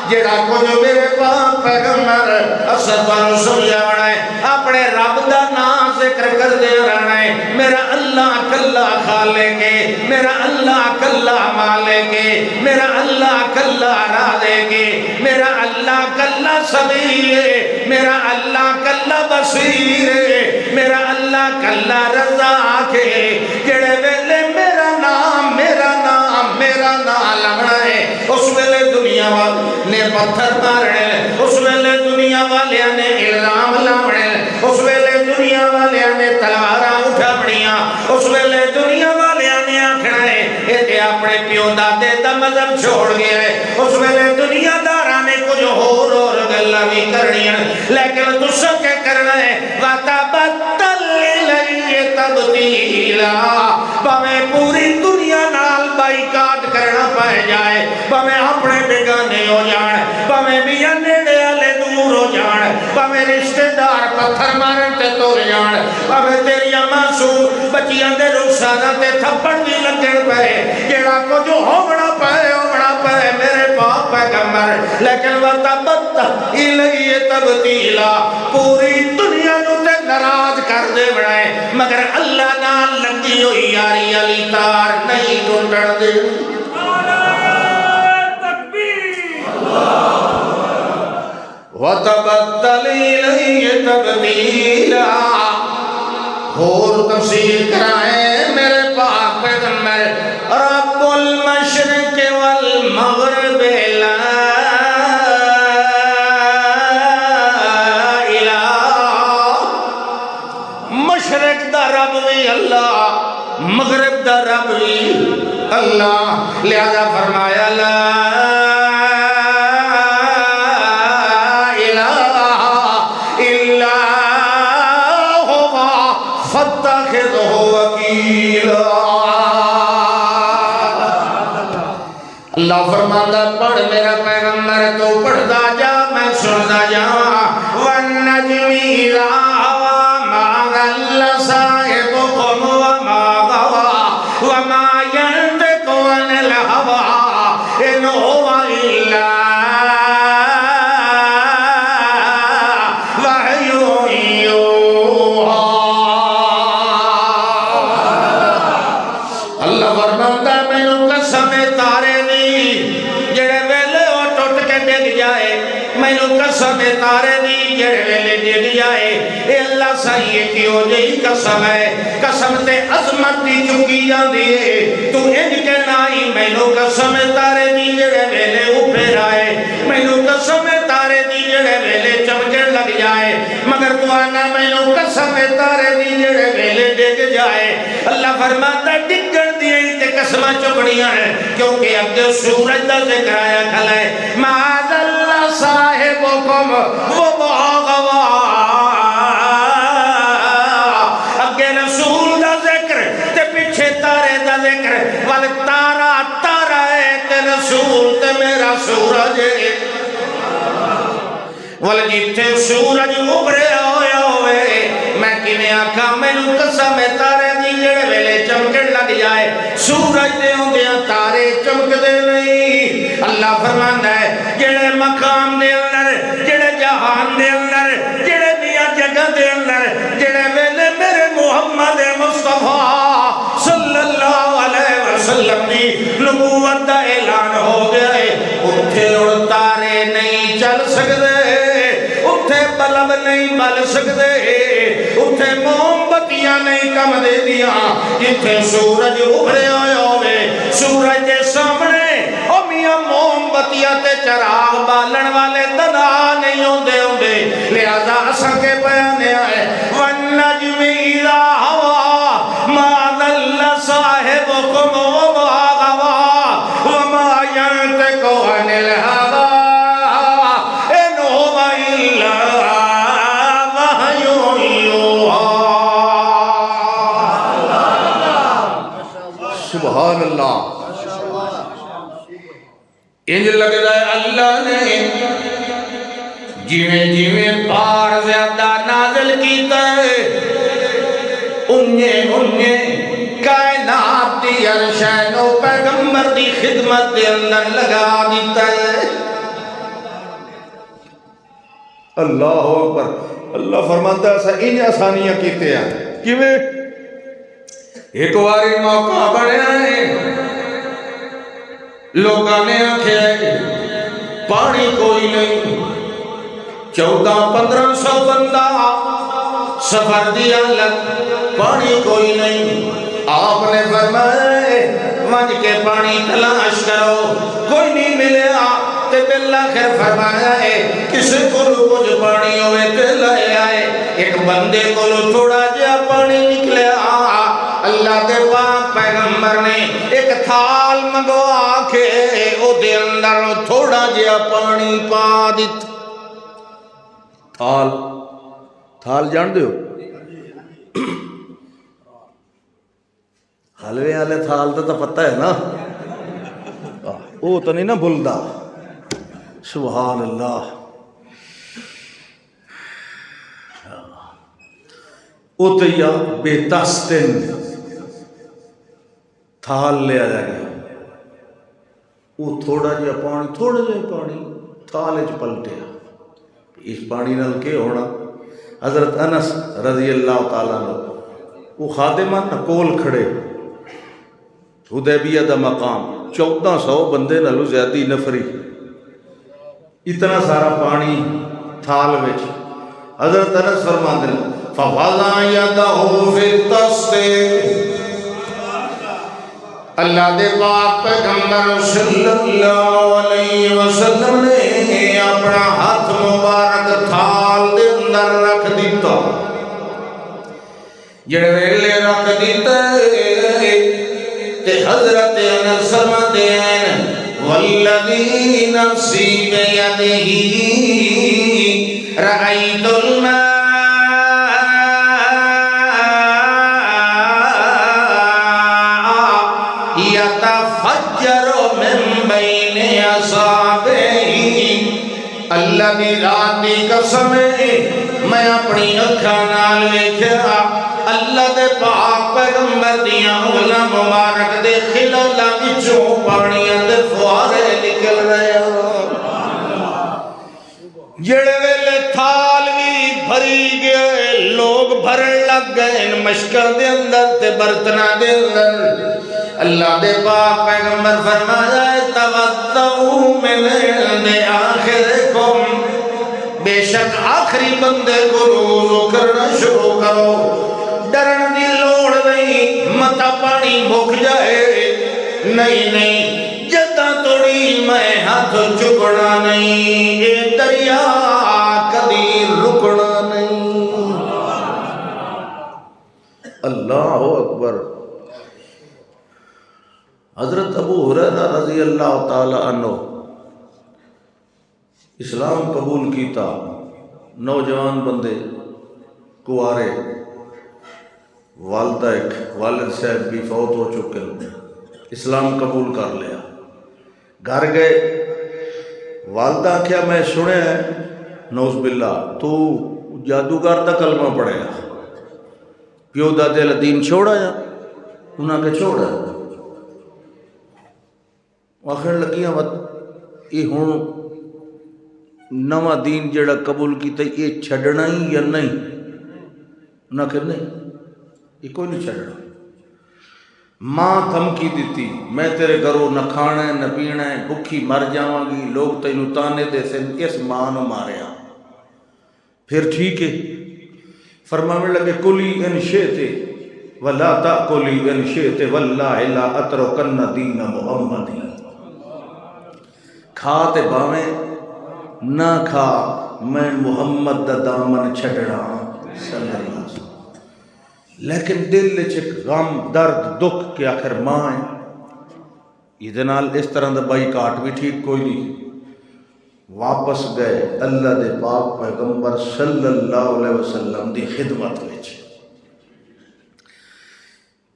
جڑا کچھ میرے پاک پیغمبر اسطان سمجھاونا ہے اپنے رب دا نام ذکر کر دے رہنا ہے میرا اللہ کلا خالق ہے میرا اللہ کلا مالک ہے میرا اللہ کلا رازق ہے میرا اللہ کلا سمیع ہے میرا اللہ کلا بصیر ہے میرا اللہ کلا رزاق ہے جڑے ویلے میرا نام لگنا ہے اس ویلے دنیا والے نے پتھر مارنے اس ویلے دنیا والے نے الزام لاونے اس ویلے دنیا والے نے تلواراں اٹھا بڑیاں اس ویلے دنیا والے نے آکھنا ہے اے اپنے پیو دادے دا مذہب چھوڑ گیا ہے اس ویلے دنیا داراں نے کچھ اور گلاں بھی کرنیاں لیکن تساں کیا کرنا ہے وَتَبَتَّلْ إِلَيْهِ تَبْتِيلًا بھاویں پوری دنیا نال بائیکاٹ کرنا پائے جائے بھاویں اپنے بیگانے ہو جان بھاویں میاں نیڑے والے دور ہو جان بھاویں رشتہ دار پتھر مارن تے تور جان بھاویں تیریاں معصوم بچیاں دے رخساراں تے تھپڑ بھی لگن پئے جیڑا کچھ ہونا پائے میرے پاک پیغمبر لیکن وَتَبَتَّلْ إِلَيْهِ تَبْتِيلًا پوری دنیا نو تے ناراض کر دے بڑھائے مگر اللہ نال لگی ہوئی یاری علی تار نہیں ٹوٹن دے وَتَبَتَّلْ إِلَيْهِ تَبْتِيلًا اور تفسیر کرائیں میرے پاک پیغمبر رب المشرق والمغرب لا الہ مشرق دا رب بھی اللہ مغرب دا رب بھی اللہ لہذا فرمایا لا الہ الا ہوا فتح يتخذه وكيلا. اللہ فرماتا پڑھ میرا پیغمبر تو پڑھتا جا میں سنتا جا. والنجم اذا هوى ما ضل صاحبكم وما غوى وما ينطق عن الهوى ان هو الا وحي يوحى. اللہ فرماتا مینوں قسم تارے مینوں قسم تارے دی جڑے ویلے ڈگ جائے. اے اللہ سائیے کیوں جئی قسم ہے قسم تے عظمت دی چکی جاندی ہے. تو انج کہنا ہی مینوں قسم تارے دی جڑے ویلے اوپر آئے. مینوں قسم تارے دی جڑے ویلے چمکن لگ جائے. مگر تو آنا مینوں قسم تارے دی جڑے ویلے ڈگ جائے. اللہ فرماتا ڈگن دی تے قسماں چکنیاں ہیں کیونکہ اگے سورج دا ذکر آیا کھلا ہے. معاذ اللہ صاحبکم وما غوى. اگے رسول دا ذکر تے پیچھے تارے دا ذکر. ول تارا تارا ہے تے رسول تے میرا سورج ہے. ول جتھے سورج ابھرے ہویا ہوئے میں کیویں آکھاں مینوں قسم تارے دی جڑے ویلے چمکن لگ جائے. سورج دے ہوندیاں تارے چمکدے نہیں. اللہ فرماندا ہے جڑے مقام دے اندر جڑے جہان دے اندر جڑے میاں جگہ دے اندر جڑے ویلے میرے محمد مصطفیٰ صلی اللہ علیہ وسلم دی نبوت دا اعلان ہو گیا ہے اتھے اڑ تارے نہیں چل سکدے. اتھے بلب نہیں بل سکدے. اتھے موم بتیاں نہیں کم دے دیاں. جتھے سورج ابھرے ہوئے ہوئے سورج دے سامنے او میاں موم بتیاں تے چراغ بالن والے دنا نہیں ہوندے ہوندے. لہذا اساں کے بیانے آئے والنجم اذا هوى ما ضل صاحبكم وما غوى وما ينطق عن الهوى ان هو الا وحي يوحى. سبحان اللہ. انج لگدا ہے اللہ نے جویں جویں پار زیادہ نازل کیتا ہے انہیں کائنات دی ہر شے نو پیغمبر دی خدمت دے اندر لگا دیتا ہے. اللہ اکبر. اللہ فرماتا ہے ان آسانیاں کیتے ہیں کیویں ایک واری موقع بنیا ہے لوگاں نے آکھیا پانی کوئی نہیں. 1400-1500 بندہ سفر دی حالت پانی کوئی نہیں. آپ نے فرمایا ونج کے پانی تلاش کرو. کوئی نہیں ملیا تے بالآخر فرمایا ہے کسی کو کچھ پانی ہوئے تے لے آئے. ایک بندے کو تھوڑا جہا پانی نکلیا. اللہ دے پاک پیغمبر نے ایک تھال منگوا کے او دے اندر تھوڑا جہا پانی پا دتا. تھال جان دیو حلوے والے تھال تو پتہ ہے نا وہ تو نہیں نا بھولدا. سبحان اللہ. او تو یا بے تستن تھال لے آیا گیا. وہ تھوڑا جہا پانی تھال وچ پلٹیا. اس پانی نال کے ہونا حضرت انس رضی اللہ تعالیٰ عنہ وہ خادمان کول کھڑے حدیبیہ دا مقام 1400 بندے نالو زیادی نفری اتنا سارا پانی تھال وچ. حضرت انس فرماندے فوضع یدہ فی الطست. اللہ دے پاک پیغمبر صلی اللہ علیہ وسلم نے اپنا ہاتھ مبارک تھال دے اندر رکھ دیتا. جڑے ویلے رکھ دیتا تے حضرت انس فرماتے ہیں والذی نفسی بیدہ رأیت الماء یتفجر من بین اصابعہ اللہ دی رات دی قسم میں اپنی اکھاں نال ویکھیا اللہ دے پاک پیغمبر دیاں انگلاں مبارک دے خلالاں وچوں پانیاں دے فوارے نکل رہے ہیں جڑے ویلے تھال بھی بھری گئے لوگ بھرن لگ گئے ان مشکل دے اندر تے برتنہ دے اندر اللہ دے پاک پیغمبر فرمایا توضؤ من عند آخرکم بے شک آخری بندے کو روزو کرنا شروع کرو ڈرن دی لوڑ نہیں متا پانی بھوک جائے نہیں جدہ توڑی میں ہاتھ چکنا نہیں یہ دریا کدی رکنا نہیں اللہ اکبر حضرت ابو ہریرہ رضی اللہ تعالی عنہ اسلام قبول کیتا نوجوان بندے کوارے والد صاحب بھی فوت ہو چکے اسلام قبول کر لیا گھر گئے والدہ کیا میں سنے نوز باللہ تو جادوگر دا کلمہ پڑھے گا پیو دا دل دین چھوڑا یا انہاں کے چھوڑا آخر لگیاں یہ ہوں نواں دین جڑا قبول کیتا یہ چھڑنا ہی یا نہیں انہاں کہ نہیں یہ کوئی نہیں چھڑنا ماں دھمکی دیتی میں تیرے گھروں نہ کھانا ہے نہ پینا ہے بھوکی مر جاواں گی لوگ تینوں تانے دے سے اس ماں نو ماریا پھر ٹھیک ہے فرمانے لگے کلی ان شئت ولا تاکلی ان شئت واللہ لا اترکن دین محمد کھا تے باویں نہ کھا میں محمد دا دامن چھڑنا صلی اللہ علیہ وسلم لیکن دل چ غم درد دکھ کے آخر ماں ہے یہ نال اس طرح دا بائی کاٹ بھی ٹھیک کوئی نہیں واپس گئے اللہ دے پاک پیغمبر صلی اللہ علیہ وسلم دی خدمت وچ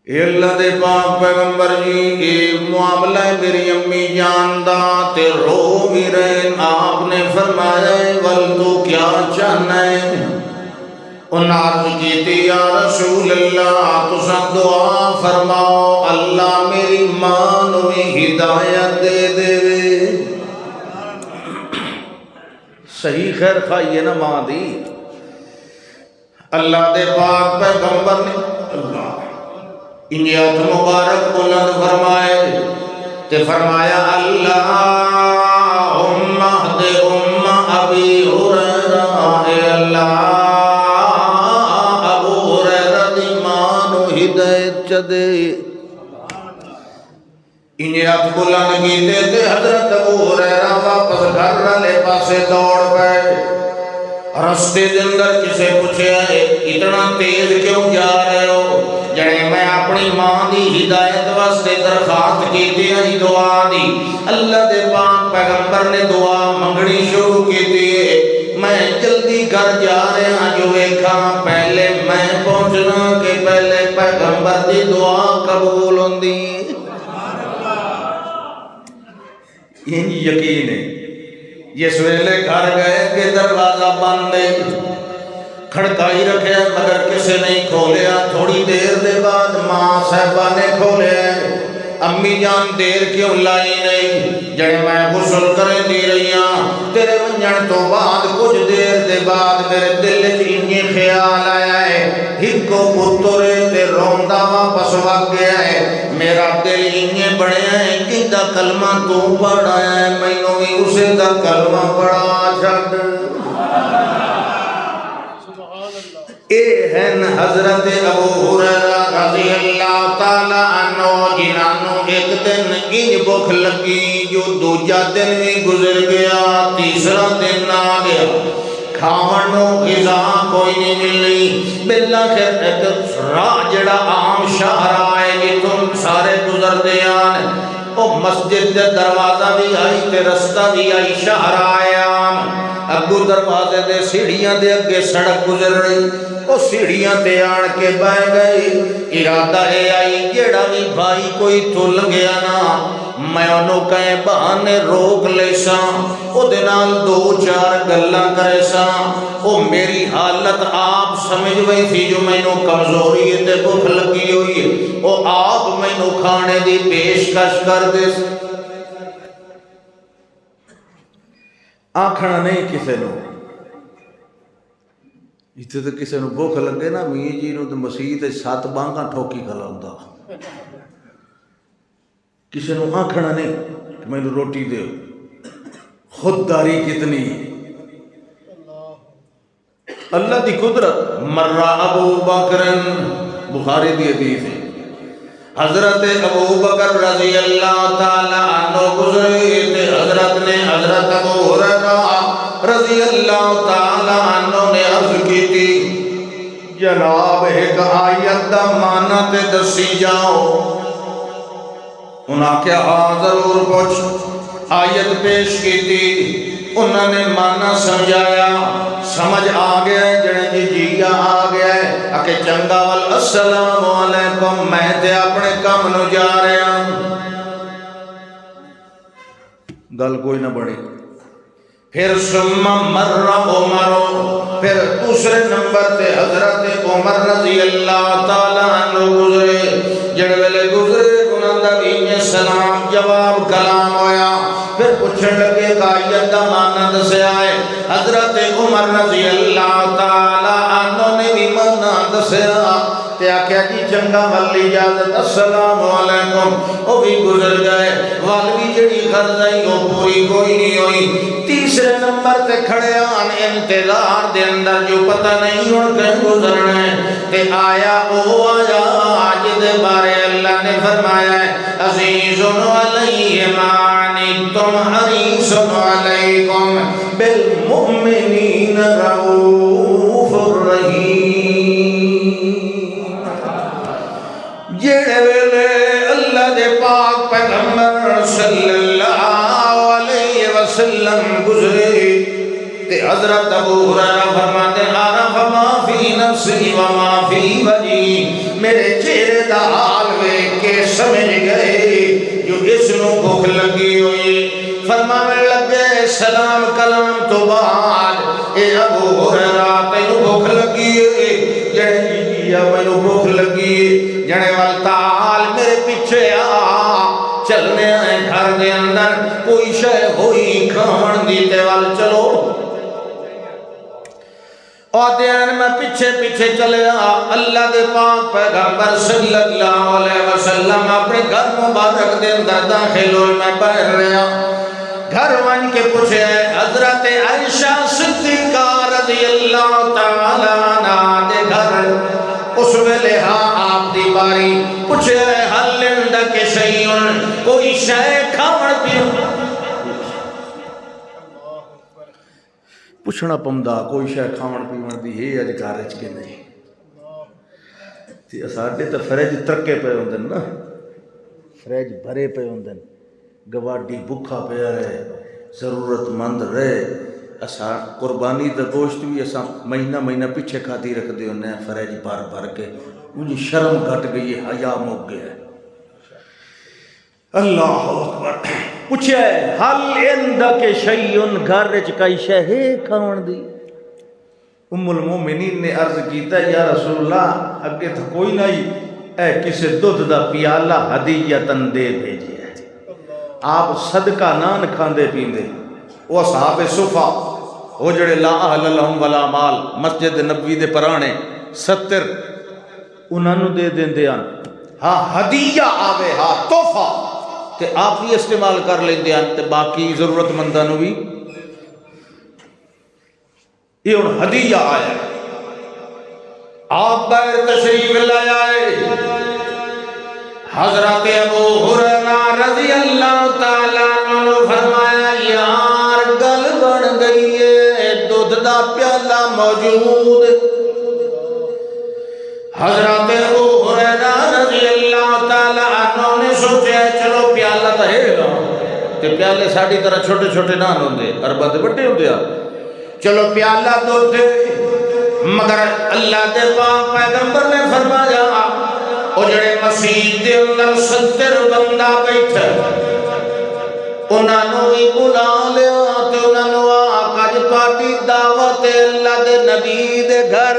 اے اللہ دے پاک پیغمبر جی یہ معاملہ میری امی جان دا تے رو بھی رہے آپ نے فرمایا ول تو کیا چاہنا ہے ان عرض کیتی یا رسول اللہ تسا دعا فرماؤ اللہ میری ماں نو ہدایت دے دے صحیح خیر خواہی ہے نا ماں دی اللہ دے پاک پیغمبر نے اللہ انیات مبارک بلند فرمائے تے فرمایا اللہ اہد ابی ہریرہ اے اللہ دے انیات بلند کیتے تھے حضرت ابو ہریرہ واپس گھر والے پاسے دوڑ گئے رستے دے اندر کسے پوچھے اتنا تیز کیوں جا رہے ہو جڑے میں اپنی ماں دی ہدایت واسطے درخواست کیتی ہے دعا دی اللہ دے پاک پیغمبر نے دعا منگنی شروع کیتی ہے میں جلدی گھر جا رہا ہوں جو ویکھا پہلے میں پہنچنا کہ پہلے پیغمبر دی دعا قبول ہوندی یہ یقین ہے جس ویلے گھر گئے کہ دروازہ بند ہے کھڑکائی رکھے مگر کسے نہیں کھولیا تھوڑی دیر دے بعد ماں صاحبہ نے کھولے امی جان دیر کیوں لائی نہیں جڑے میں غسل کریں دی رہی ہاں تیرے ونجن تو بعد کچھ دیر دے بعد میرے دل چینی خیال آیا ہے ہکو پترے تے روندہ واپس وگ گیا ہے میرا دل انہیں بڑھیا ہے کہ دا کلمہ تو پڑھا ہے میں نو بھی اسے دا کلمہ پڑھا چھڑ اے ہیں حضرت ابو ہریرہ رضی اللہ تعالی عنہ جنہوں ایک دن انج بھوک لگی جو دوجا دن بھی گزر گیا تیسرا دن آ گیا کھاونوں غذا کوئی نہیں ملی بالآخر ایک راہ جڑا عام شہر آئے گی تم سارے گزر دیان او مسجد دے دروازہ بھی آئی تے رستہ بھی آئی شہر آیا اگو دروازے دے سیڑھیاں دے اگے سڑک گزر رہی او سیڑھیاں تے آن کے بہ گئے ارادہ ہے آئی جیڑا بھی بھائی کوئی تو لگیا نا میں انہوں کہیں بہانے روک لے سا او دنال دو چار گلہ کرے سا او میری حالت آپ سمجھ وہی تھی جو میں نو کمزوری تے بھوک لگی ہوئی او آپ میں نو کھانے دی پیشکش کر دے آنکھنا نہیں کسے نو اتنے تو کسی نو بھوک لگے نا میاں جی نو تو مسیح تے 7 بانگاں ٹھوکی کھلاوندا کسی نو آنکھنا نہیں کہ میں نو روٹی دے خودداری کتنی اللہ دی قدرت مرہ ابو بکر بخاری دی حدیث ہے حضرت ابو بکر رضی اللہ تعالی عنہ گزرے تھے حضرت نے حضرت ابو ہریرہ رضی اللہ تعالی عنہ نے عرض کی تھی جناب ایک آیت دا معنی تے دسی جاؤ انہاں کیا ضرور پوچھ آیت پیش کی تھی انہوں نے معنی سمجھایا سمجھ آ گیا ہے جڑے جیجیا آ گیا ہے کہ چنگا والسلام علیکم میں تے اپنے کام نو جا رہے ہیں گل کوئی نہ بڑی پھر ثم مر عمر پھر دوسرے نمبر تے حضرت عمر رضی اللہ تعالیٰ عنہ گزرے جڑے ویلے گزرے انہوں دا بھی سلام جواب کلام ہویا پھر پوچھن لگے آیت دا معنی دسے آئے حضرت عمر رضی اللہ تعالیٰ عنہ نے بھی معنی دسے تے آکھیا جی چنگا ولی اجازت السلام علیکم وہ بھی گزر گئے والوی جڑی غرض آئی وہ پوری کوئی نہیں ہوئی تیسرے نمبر تے کھڑے آن انتظار دے اندر جو پتہ نہیں ہون کہیں گزرنے تے آیا او آیا آج دے بارے اللہ نے فرمایا ہے عزیز علیہ معنیتم حریص علیکم بالمؤمنین رؤوف الرحیم جڑے ویلے اللہ دے پاک پیغمبر صلی اللہ علیہ وسلم گزرے تے حضرت ابو ہریرہ فرماتے عرف ما فی نفسی وما فی وجی میرے چہرے دا حال ویکھ کے سمجھ گئے جو اس نو بھوک لگی ہوئی فرمانے لگے سلام کلام تو بعد اے ابو ہریرہ تینو بھوک لگی ہے جڑے جی مینو بھوک لگی جڑے وال تعال میرے پیچھے آ چلنے آئے گھر دے اندر کوئی شے ہوئی کھاون دی تے وال چلو اور دیان میں پیچھے پیچھے چلے اللہ دے پاک پیغمبر صلی اللہ علیہ وسلم اپنے گھر مبارک دے اندر داخل ہوئے میں باہر رہا گھر ون کے پوچھے حضرت عائشہ صدیقہ رضی اللہ تعالی عنہ دے گھر اس ویلے ہاں آپ دی باری پوچھے حل اندک شیئن کوئی شے کھاون پیو پوچھنا پمدا کوئی شے کھاون پیون دی ہے اج گھر وچ کہ نہیں تے ساڈے تے فریج ترکے پے ہوندن نا فریج بھرے پے ہوندن گواڈی بھکھا پیا رہے ضرورت مند رہے اساں قربانی دا گوشت بھی اساں مہینہ مہینہ پیچھے کھاتی رکھ دے ہونے فریج بھر بھر کے انہی شرم گھٹ گئی ہے حیا مک گیا ہے اللہ اکبر پوچھے حل اندک شیئن گھر وچ کئی شے ہے کھاون دی ام المومنین نے عرض کیتا یا رسول اللہ اگے تو کوئی نہیں اے کسے دودھ دا پیالہ ہدیتن دے بھیجے ہے آپ صدقہ نان کھاندے پیندے وہ صحاب صفا وہ جڑے لا اہل لہم ولا مال مسجد نبوی دے پرانے 70 انہاں نو دے دیندے آن ہاں ہدیہ آوے ہاں تحفہ تے آپ بھی استعمال کر لیندے آن تے باقی ضرورت منداں نو بھی یہ ان ہدیہ آیا آپ باہر تشریف لائے آئے حضرت ابو ہریرہ رضی اللہ تعالیٰ عنہ فرمایا یار گل بن گئی ہے دودھ دا پیالہ موجود حضرت ابو ہریرہ رضی اللہ تعالیٰ عنہ نے سوچیا چلو پیالہ تو ہے نا، تے پیالے ساڑی طرح چھوٹے چھوٹے نہ ہوندے، ارباں دے بڑے ہوندے آ، چلو پیالہ دو دے، مگر اللہ دے پاک پیغمبر نے فرمایا او جڑے مسجد دے اندر 70 بندہ بیٹھے انہاں نوں ہی بلا لیا تے انہاں نوں آکھ اج تہاڈی دعوت ہے اللہ دے نبی دے گھر۔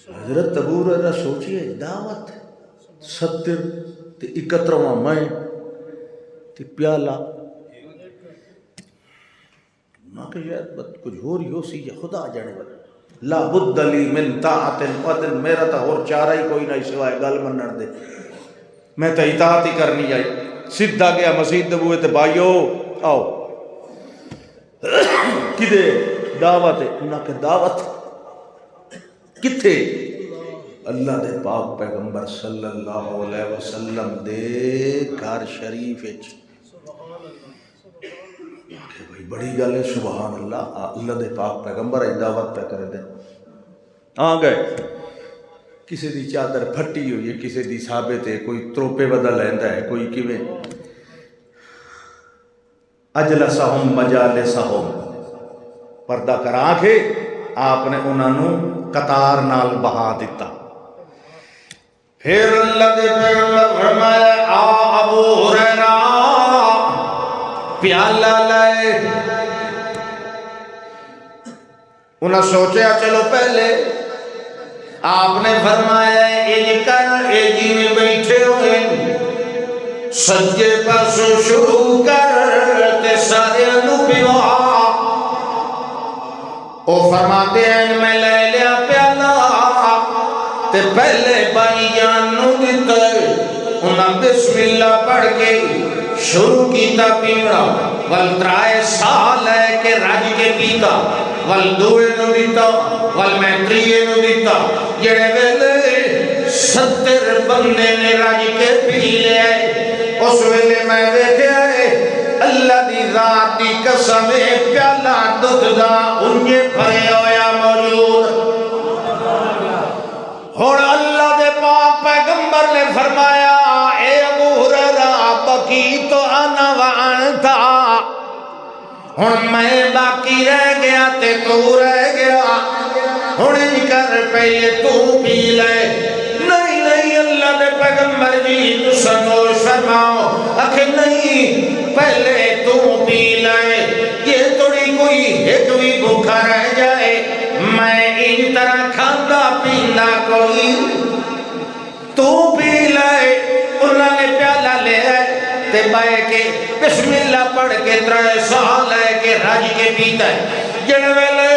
حضرت ابو ہریرہ سوچئے دعوت 70 تے 71واں میں تے پیالہ ماں کہ شاید کچھ ہو رہی ہو سی یا خدا جانے والا لا بد لی من طاعت وطن، میرا تا اور چارہ ہی کوئی نہیں سوائے گل منن دے، میں تا اطاعت ہی کرنی آئی۔ سدھا گیا مسجد دے بوئے تے بھائیو آؤ کدے دعوت ہے، انہاں کہ دعوت کتھے؟ اللہ دے پاک پیغمبر صلی اللہ علیہ وسلم دے گھر شریف وچ۔ بڑی گل ہے سبحان اللہ، اللہ دے پاک پیغمبر ای دعوت پہ کر دیں۔ آ گئے، کسی دی چادر پھٹی ہوئی ہے، کسی دی ثابت ہے، کوئی تروپے بدل لیندا ہے، کوئی کیویں۔ اجلسہم مجالسہم، پردہ کرا کے آپ نے انہاں نوں قطار نال بہا دیتا۔ پھر اللہ دے پیغمبر فرمایا آ ابو ہریرہ پیالہ لائے۔ انہاں سوچیا چلو پہلے آپ نے فرمایا اے کر اے جی میں بیٹھے ہوئے سجے پاسوں شروع کر تے سارے نو پیوا۔ او فرماتے ہیں میں لے لیا پیالہ تے پہلے بھائی جان نو دیتا، انہاں بسم اللہ پڑھ کے شروع کیتا پینا، والترائے سال ہے کہ رج کے پیتا، والدوئے نو دیتا، والمیتریے نو دیتا، جڑے ویلے 70 بندے نے رج کے پی لے آئے، اس ویلے میں دیکھے آئے اللہ دی ذات دی قسم پیالہ دودھ دا انجے بھرے ہویا موجود۔ اور اللہ دے پاک پیغمبر نے فرمایا اے ابو ہریرہ بکی تو انا وانتا، ہن میں باقی رہ گیا تے تو رہ گیا، ہن کر پہلے تو پی لے۔ نہیں نہیں اللہ دے پیغمبر جی تساں نو فرماؤ، آخ نہیں پہلے تو پی لے، یہ تھوڑی کوئی ایک بھی بھوکا رہ جائے، میں ان طرح کھانا پینا کوئی، تو پی لے۔ انہوں نے پیالہ لے آئے تے بائے کے بسم اللہ پڑھ کے 3 سال ہے کہ رج کے پیتا ہے، جن ویلے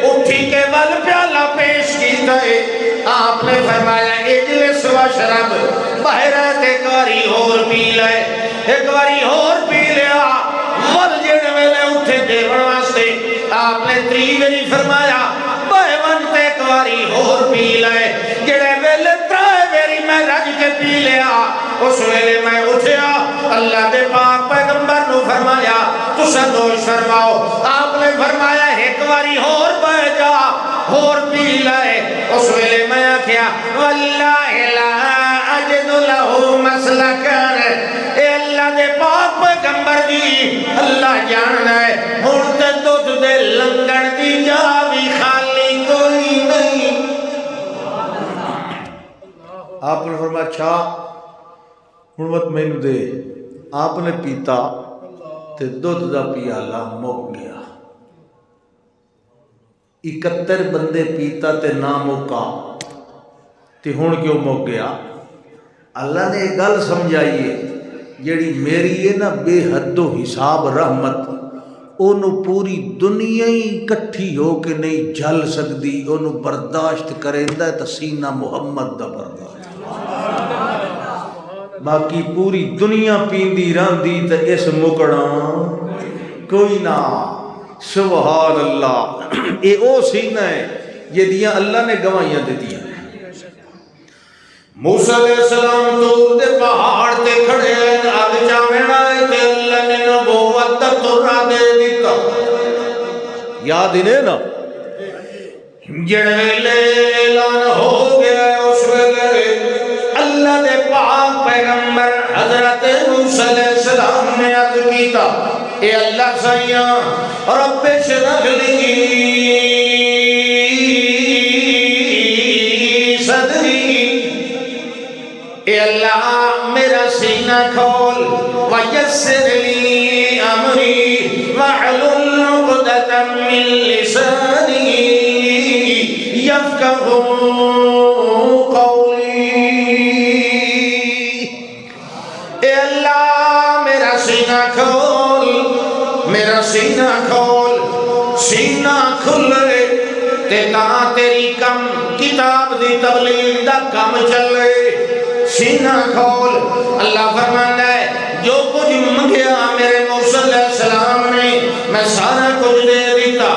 اٹھی کے ول پیالہ پیش کیتا ہے آپ نے فرمایا اجلس واشرب، باہر ایک واری اور پی لے، ایک واری اور پی لیا، ول جن ویلے اٹھے دیون واسطے آپ نے 3 واری فرمایا باہر ونٹ ایک واری اور پی لے، جڑے ویلے 3 واری میں رج کے پی لیا، اس ویلے میں اٹھیا اللہ دے پاک پیغمبر نو فرمایا تساں نوش فرماؤ، آپ نے فرمایا ایک واری اور بہ جا اور پی لے، اس ویلے میں آکھیا واللہ لا اجد لہو مسلکن، اے اللہ دے پاک پیغمبر جی اللہ جاننا ہے ہن تے دودھ دے لنگن دی جا بھی خالی کوئی نہیں۔ آپ نے فرمایا اچھا ہنوت مینو دے، آپ نے پیتا تے دودھ دا پیالہ مک گیا، 71 بندے پیتا تے نہ موکا تے ہن کیوں مک گیا؟ اللہ نے ایک گل سمجھائیے جیڑی میری ہے نا بے حد و حساب رحمت، انہوں پوری دنیا ہی کٹھی ہو کے نہیں جھل سکتی، انہوں برداشت کریندا ہے تا سینہ محمد دا برداشت، باقی پوری دنیا پیندی راندی تے اس مکڑا کوئی نہ۔ سبحان اللہ، اے او سینہ ہے یہ دیاں اللہ نے گواہیاں دے دیا۔ موسیٰ علیہ السلام طور دے پہاڑ تے کھڑے ہیں، آگ چاوینا ہے تے اللہ نے نبوت دا ترہ دے دیتا، یاد انہیں نا جڑے لے اعلان ہو گیا اس ویلے اللہ دے پاک پیغمبر حضرت موسیٰ علیہ السلام نے عرض کیتا اے اللہ سائیاں رب اشرح لی صدری، اے اللہ میرا سینہ کھول ویسر لی امری واحلل عقدۃ من لسانی یفقہوا قولی۔ اے اللہ میرا سینہ کھول، میرا سینہ کھول، سینہ کھلے تے تاں تیری کم کتاب دی تبلیغ دا کم چلے۔ سینہ کھول، اللہ فرماندا ہے جو کچھ منگیا میرے موسیٰ علیہ السلام نے میں سارا کچھ دے دیتا،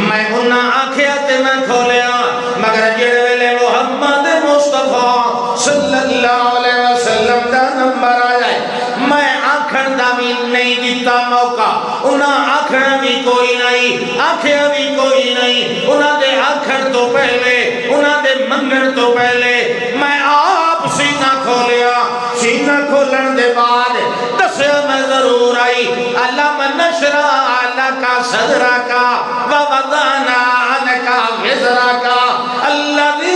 میں انہاں آکھیا تے میں کھولیا، مگر جڑے ویلے محمد مصطفیٰ صلی اللہ علیہ وسلم دا نمبر آیا ہے میں آکھن دا بھی نہیں دیتا موقع، انہاں آکھن بھی کوئی نہیں، آکھیا بھی کوئی نہیں، انہاں دے آکھن تو پہلے، انہاں دے منگن تو پہلے میں آپ سینہ کھولیا۔ سینہ کھولن دے بعد دسیا میں ضرور آئی علم نشرح لک صدرک ووضعنا عنک وزرک الذی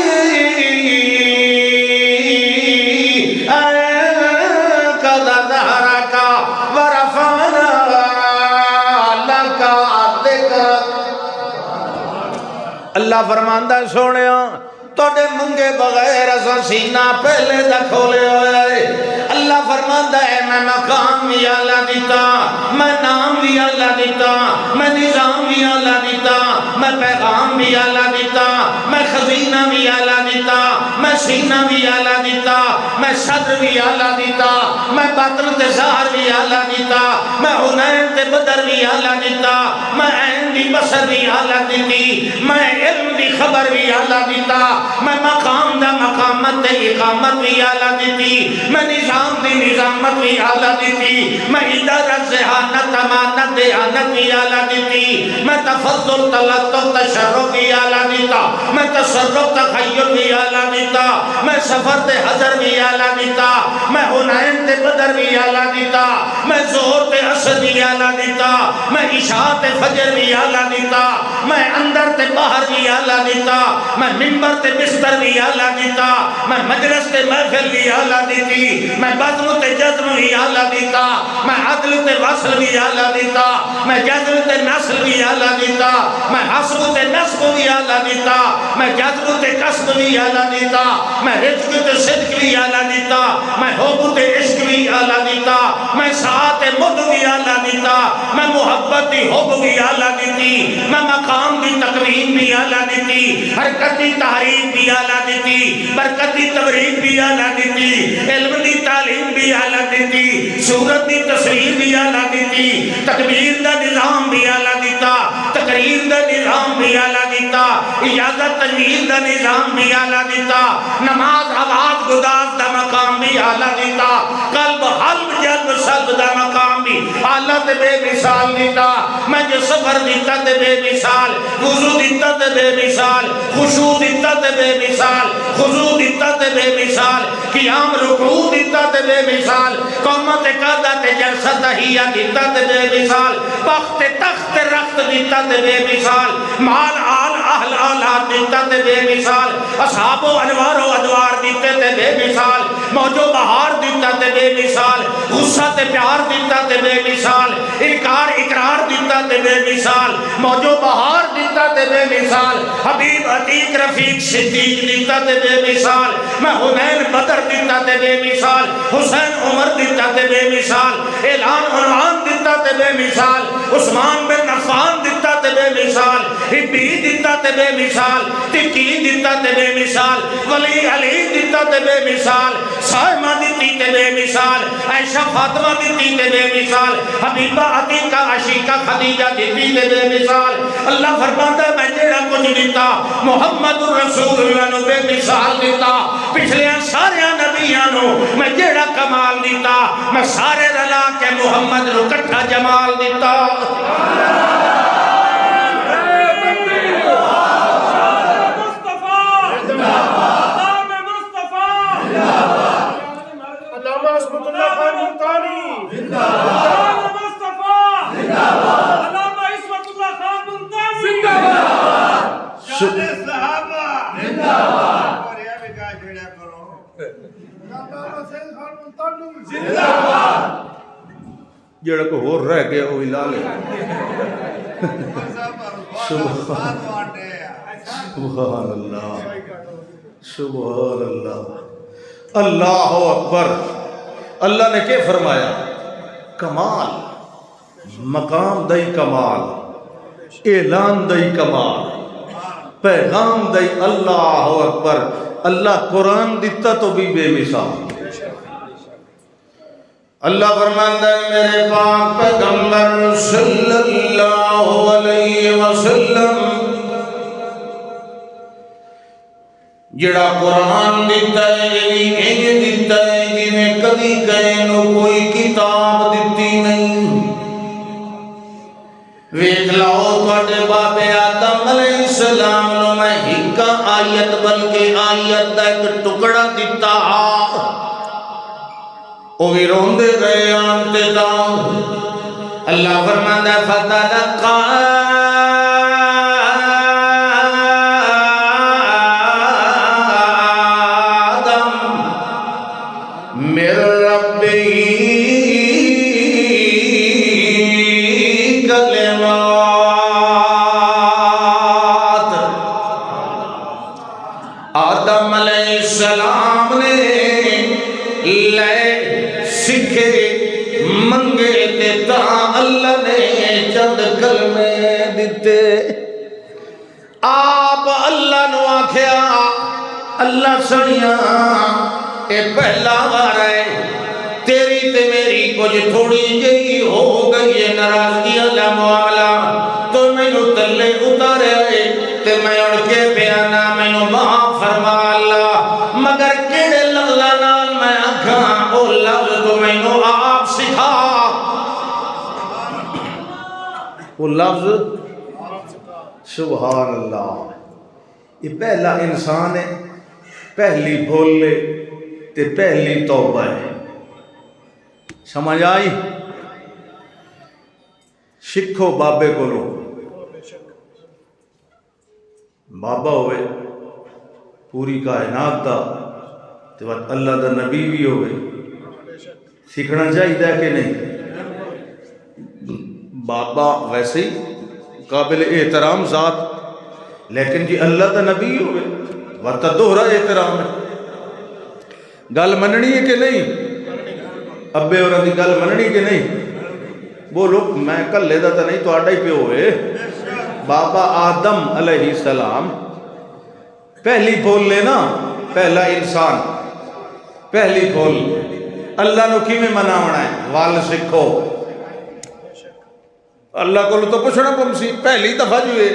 انقض ظہرک ورفعنا لک ذکرک۔ اللہ فرماندا سونیا توڑے منگے بغیر اسا سینہ پہلے دا کھولے ہوئے۔ اللہ فرماندا ہے میں مقام بھی اعلیٰ دیتا، میں نام بھی اعلیٰ دیتا، میں نظام بھی اعلیٰ دیتا، میں پیغام بھی اعلیٰ دیتا، میں خزینہ بھی اعلیٰ دیتا، میں سینہ بھی اعلیٰ دیتا، میں صدر بھی اعلیٰ دیتا، میں باطن تے ظاہر بھی اعلیٰ دیتا، میں حنین تے بدر بھی اعلیٰ دیتا، میں عین دی بصر بھی اعلیٰ دیتی، میں علم دی خبر بھی اعلیٰ دیتا، میں مقام دا مقامت تے اقامت بھی اعلیٰ دیتی، میں نظام دی نظامت بھی اعلیٰ دیتی، میں ادارت ذہانت امانت دیانت بھی اعلیٰ دیتی، میں تفضل تلطف تشرف بھی اعلیٰ دیتا، میں تصرف تخیل بھی اعلیٰ دیتا، میں سفر تے حضر بھی اعلیٰ دیتا، میں حنین تے بدر بھی اعلیٰ دیتا، میں ظہر تے عصر بھی اعلیٰ دیتا، میں عشاء تے فجر بھی اعلیٰ دیتا، میں اندر تے باہر بھی اعلیٰ دیتا، میں منبر تے بستر بھی اعلیٰ دیتا، میں مجلس تے محفل بھی اعلیٰ دیتی، میں بزم تے جزم بھی اعلیٰ دیتا، میں عدل تے وصل بھی اعلیٰ دیتا، میں جزم تے نسل بھی اعلیٰ دیتا، میں حسب تے نسب بھی اعلیٰ دیتا، میں جزم تے قصد بھی اعلیٰ دیتا، میں رزق تے صدق بھی اعلیٰ دیتا، میں حب تے عشق بھی اعلیٰ دیتا، میں ساعت مد بھی اعلیٰ دیتا، میں محبت دی حب بھی اعلیٰ دیتی، میں مقام دی تقویم بھی اعلیٰ دیتی، حرکت دی تحریم بھی اعلیٰ دیتی، برکت دی تبریک بھی اعلیٰ دیتی، علم دی تعلیم بھی اعلیٰ دیتی، صورت دی تصویر بھی اعلیٰ دیتی، تکبیر دا نظام بھی اعلیٰ دیتا، تقریر دا نظام بھی اعلیٰ دیتا، اجازت تجوید دا نظام بھی اعلیٰ دیتا، نماز آواز گداز دا مقام بھی اعلیٰ دیتا، قلب حلب جلب سلب دا مقام بھی اعلیٰ تے بے مثال دیتا، میں جو سفر دیتا تے بے مثال، وضو دیتا تے بے مثال، خشوع دیتا تے بے مثال، خضوع دیتا تے بے مثال، قیام رکوع دیتا تے بے مثال، قومت قادہ تے جلسہ تحیہ دیتا تے بے مثال، بخت تخت رخت دیتا تے بے مثال، مال آل اہل اولاد دیتا تے بے مثال، اصحاب و انوار و ادوار دیتے تے بے مثال، موج و بہار دیتا تے بے مثال، غصہ تے پیار دیتا تے بے مثال، انکار اقرار دیتا تے بے مثال، موج و بہار دیتا تے بے مثال، حبیب عتیق رفیق صدیق دیتا تے بے مثال، میں حنین بدر دیتا تے بے مثال، حسین عمر دیتا تے بے مثال، اعلان عنوان دیتا تے بے مثال، عثمان بن عفان دیتا تے بے مثال، حبی دیتا تے بے مثال، تکی دیتا تے بے مثال، ولی علی دیتا تے بے مثال، سائمہ دیتی تے بے مثال، عائشہ فاطمہ دیتی تے بے مثال، حبیبہ عتیقہ عشیقہ خدیجہ دیتی تے بے مثال۔ اللہ فرماتا ہے میں جیڑا کچھ دیتا محمد رسول اللہ نو بے مثال دیتا، پچھلے سارے نبیانو میں جیڑا کمال دیتا میں سارے رلا کے محمد نو کٹھا جمال دیتا۔ جڑا کو ہور رہ گیا وہ لا لے سبحان اللہ سبحان اللہ اللہ اکبر اللہ نے کیا فرمایا کمال مقام دئی کمال اعلان دئی کمال پیغام دئی اللہ اکبر اللہ قرآن دیتا تو بھی بے مثال اللہ فرماتا ہے میرے پاک پیغمبر صلی اللہ علیہ وسلم جڑا قرآن دیتا ہے انج دیتا ہے جنہیں کدی کہنو کوئی کتاب دیتی نہیں ویکھ لاؤ تواڈے بابے آدم علیہ السلام نو میں ایک آیت بلکہ آیت دا ایک ٹکڑا دیتا وہ بھی روندے گئے آنتے داؤں اللہ فرماتا ہے فتلقى آدم من ربه کلمات آدم علیہ السلام نے لے سکھے منگے دیتا اللہ نے چند کلمے دیتے آپ اللہ نو آکھیا اللہ سنیا اے پہلا بار ہے تیری تے میری کچھ تھوڑی جئی ہو گئی ہے ناراضگی والا معاملہ تو مینوں تلے اتارے آئے تے میں اڑ کے پیانا مینوں معاف فرما اللہ مگر کیڑے لفظاں نال میں آکھاں او لفظ تو مینوں آپ سکھا وہ لفظ سبحان اللہ یہ پہلا انسان ہے پہلی بھولے تے پہلی توبہ ہے سمجھ آئی سکھو بابے کو لو بابا ہوئے پوری کائنات دا تے بعد اللہ دا نبی بھی ہوئے سیکھنا چاہیے کہ نہیں بابا ویسے ہی قابل احترام ذات لیکن جی اللہ دا نبی ہوئے وقت دوہرا احترام ہے گل مننی ہے کہ نہیں ابے اور دی گل مننی کہ نہیں بولو میں کلے دا تا نہیں تو آڈا ہی پہ ہوئے بابا آدم علیہ السلام پہلی بھول لینا پہلا انسان پہلی بھول اللہ نو کی میں مناونا ہے وال سکھو اللہ کو تو پوچھنا کم سی پہلی دفعہ جو ہے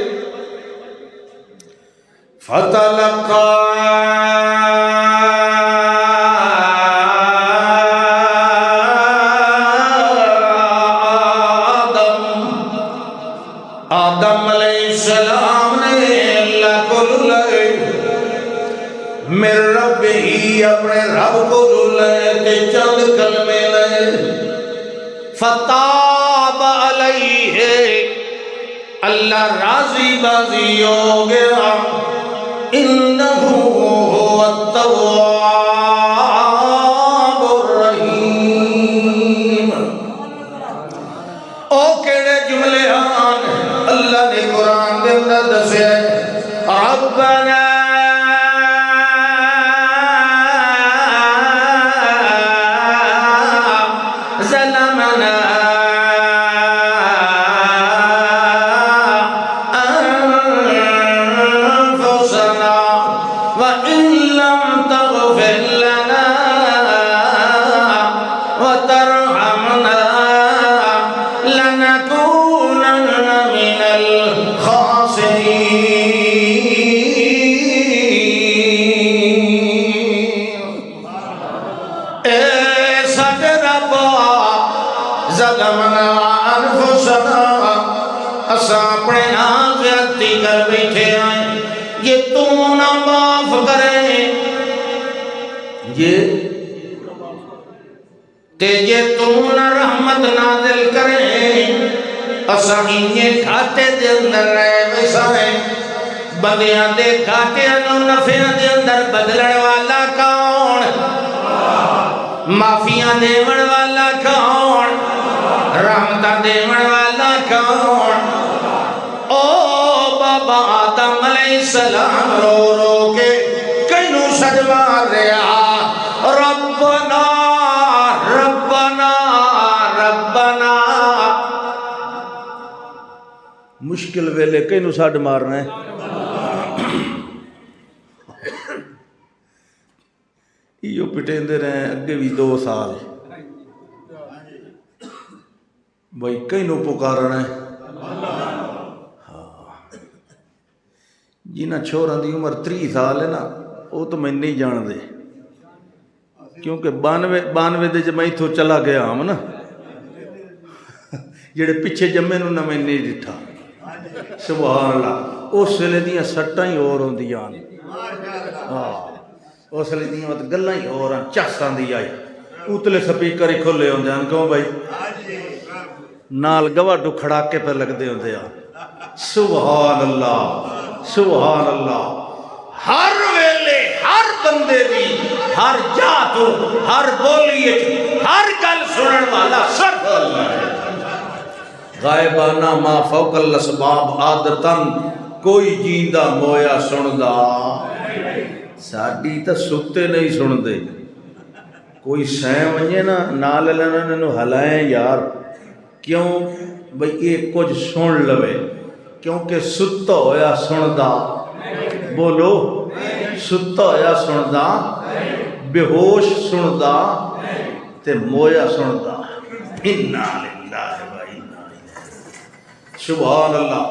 فتلقى آدم علیہ السلام نے اللہ کو لے میرے رب ہی اپنے رب کو لے تے چند کلمے لے فتاب علیہ اللہ راضی بازی ہو گیا انہو هو التواب الرحیم او کیڑے جملے ہان اللہ نے قرآن دے اندر دسے ربنا ظلمنا انفسنا وإن لم تغفر لنا وترحمنا لنكونن من الخاسرين اے ساڈے رب ظلمنا انفسنا اساں اپنے آپ زیادتی کر بیٹھے آئیں یہ تو نہ معاف کرے یہ یہ تو نہ رحمت نازل کرے اساں انہیں کھاتے دے اندر رہے ویسائیں بندیاں دے کھاتے انہوں نفیاں دے اندر بدلن والا کون معافیاں دیون والا کون، رحمتاں دیون والا کون؟ او بابا آدم علیہ السلام رو رو کے کینوں سجدہ رہا، ربنا ربنا ربنا۔ مشکل ویلے کینوں سڈ مارنا ہے؟ یہ پٹیندے رہے اگے بھی 2 سال، بھائی کینوں پکارنا ہے؟ جنہ چھوڑاں دی عمر 3 سال ہے نا وہ تو میں نہیں جان دے، کیونکہ 92 دے میں تو چلا گیا ہوں نا، جڑے پیچھے جمے نو نہ میں نہیں ڈٹھا۔ سبحان اللہ، اس ویلے دیاں سٹاں ہی اور ہوندیاں، اس ویلے دیاں گلاں ہی اور چساں دی آئی، اتلے سپیکر ہی کھلے ہوندے ہیں، کیوں بھائی نال گواڈو کھڑا کے پہ لگ دے ہوندے ہیں۔ سبحان اللہ سبحان اللہ، ہر ویلے ہر بندے دی ہر جاتو ہر بولی ہر گل سنن والا صرف اللہ ہے۔ غائبانہ ما فوق الاسباب عادتاً کوئی جیندہ مویا سندا، ساڈی تا ستے نہیں سن دے، کوئی سائیں ونجے نا نال لینا نو ہلائیں یار، کیوں بھئی یہ کچھ سن لوے، کیونکہ ستا ہویا سندا، بولو ستا ہویا سندا، بے ہوش سندا تے مویا سندا۔ انا للہ و انا الیہ، سبحان اللہ۔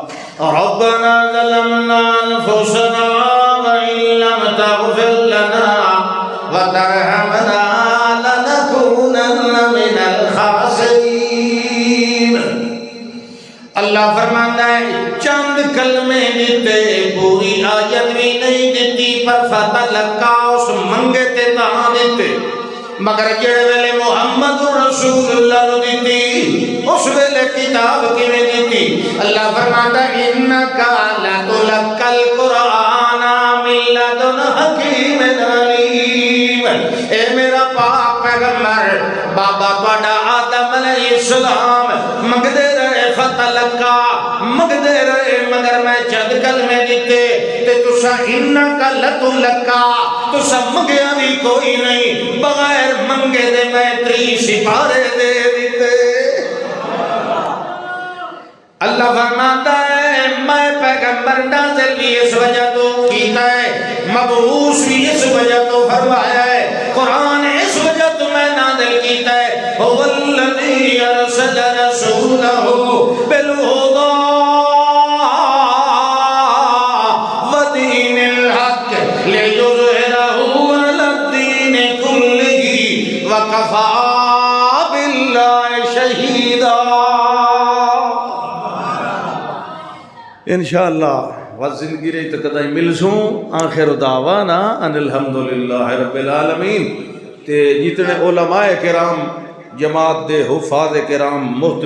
ربنا ظلمنا انفسنا وان لم تغفر لنا وترحمنا لنكونن من الخاسرین۔ اللہ فرماتا ہے چند کلمے دیتے، پوری آیت بھی نہیں دیتی، پر فتلقا اس منگے تے تاں دیتے، مگر جڑے ویلے محمد رسول اللہ نو دیتی اس ویلے کتاب کیویں دیتی؟ اللہ فرماتا ہے انکا لتلقى القرآن من لدن حکیم علیم۔ اے میرا پاک پیغمبر، بابا تہاڈا آدم علیہ السلام منگدے رہے فتلقا، منگدے رہے، مگر میں چند کلمے دیتے تے تساں انکا لتلقى، تساں منگیا بھی کوئی نہیں، بغیر منگے دے میں 3 سپارے دے دیتے۔ اللہ فرماتا ہے میں پیغمبر نازل بھی اس وجہ تو کیتا ہے، مبعوث بھی اس وجہ تو فرمایا ہے، قرآن اس وجہ تو میں نازل کیتا ہے، هو الذی ارسل رسولہ بالہدی ودین الحق لیظہرہ علی الدین کلہ وکفی باللہ شہیدا۔ انشاءاللہ وقت زندگی رہی تو قدائی ملسوں، آخر دعوانا ان الحمدللہ رب العالمین۔ تے جتنے علماء کرام، جماعت دے حفاظ کرام، مختلف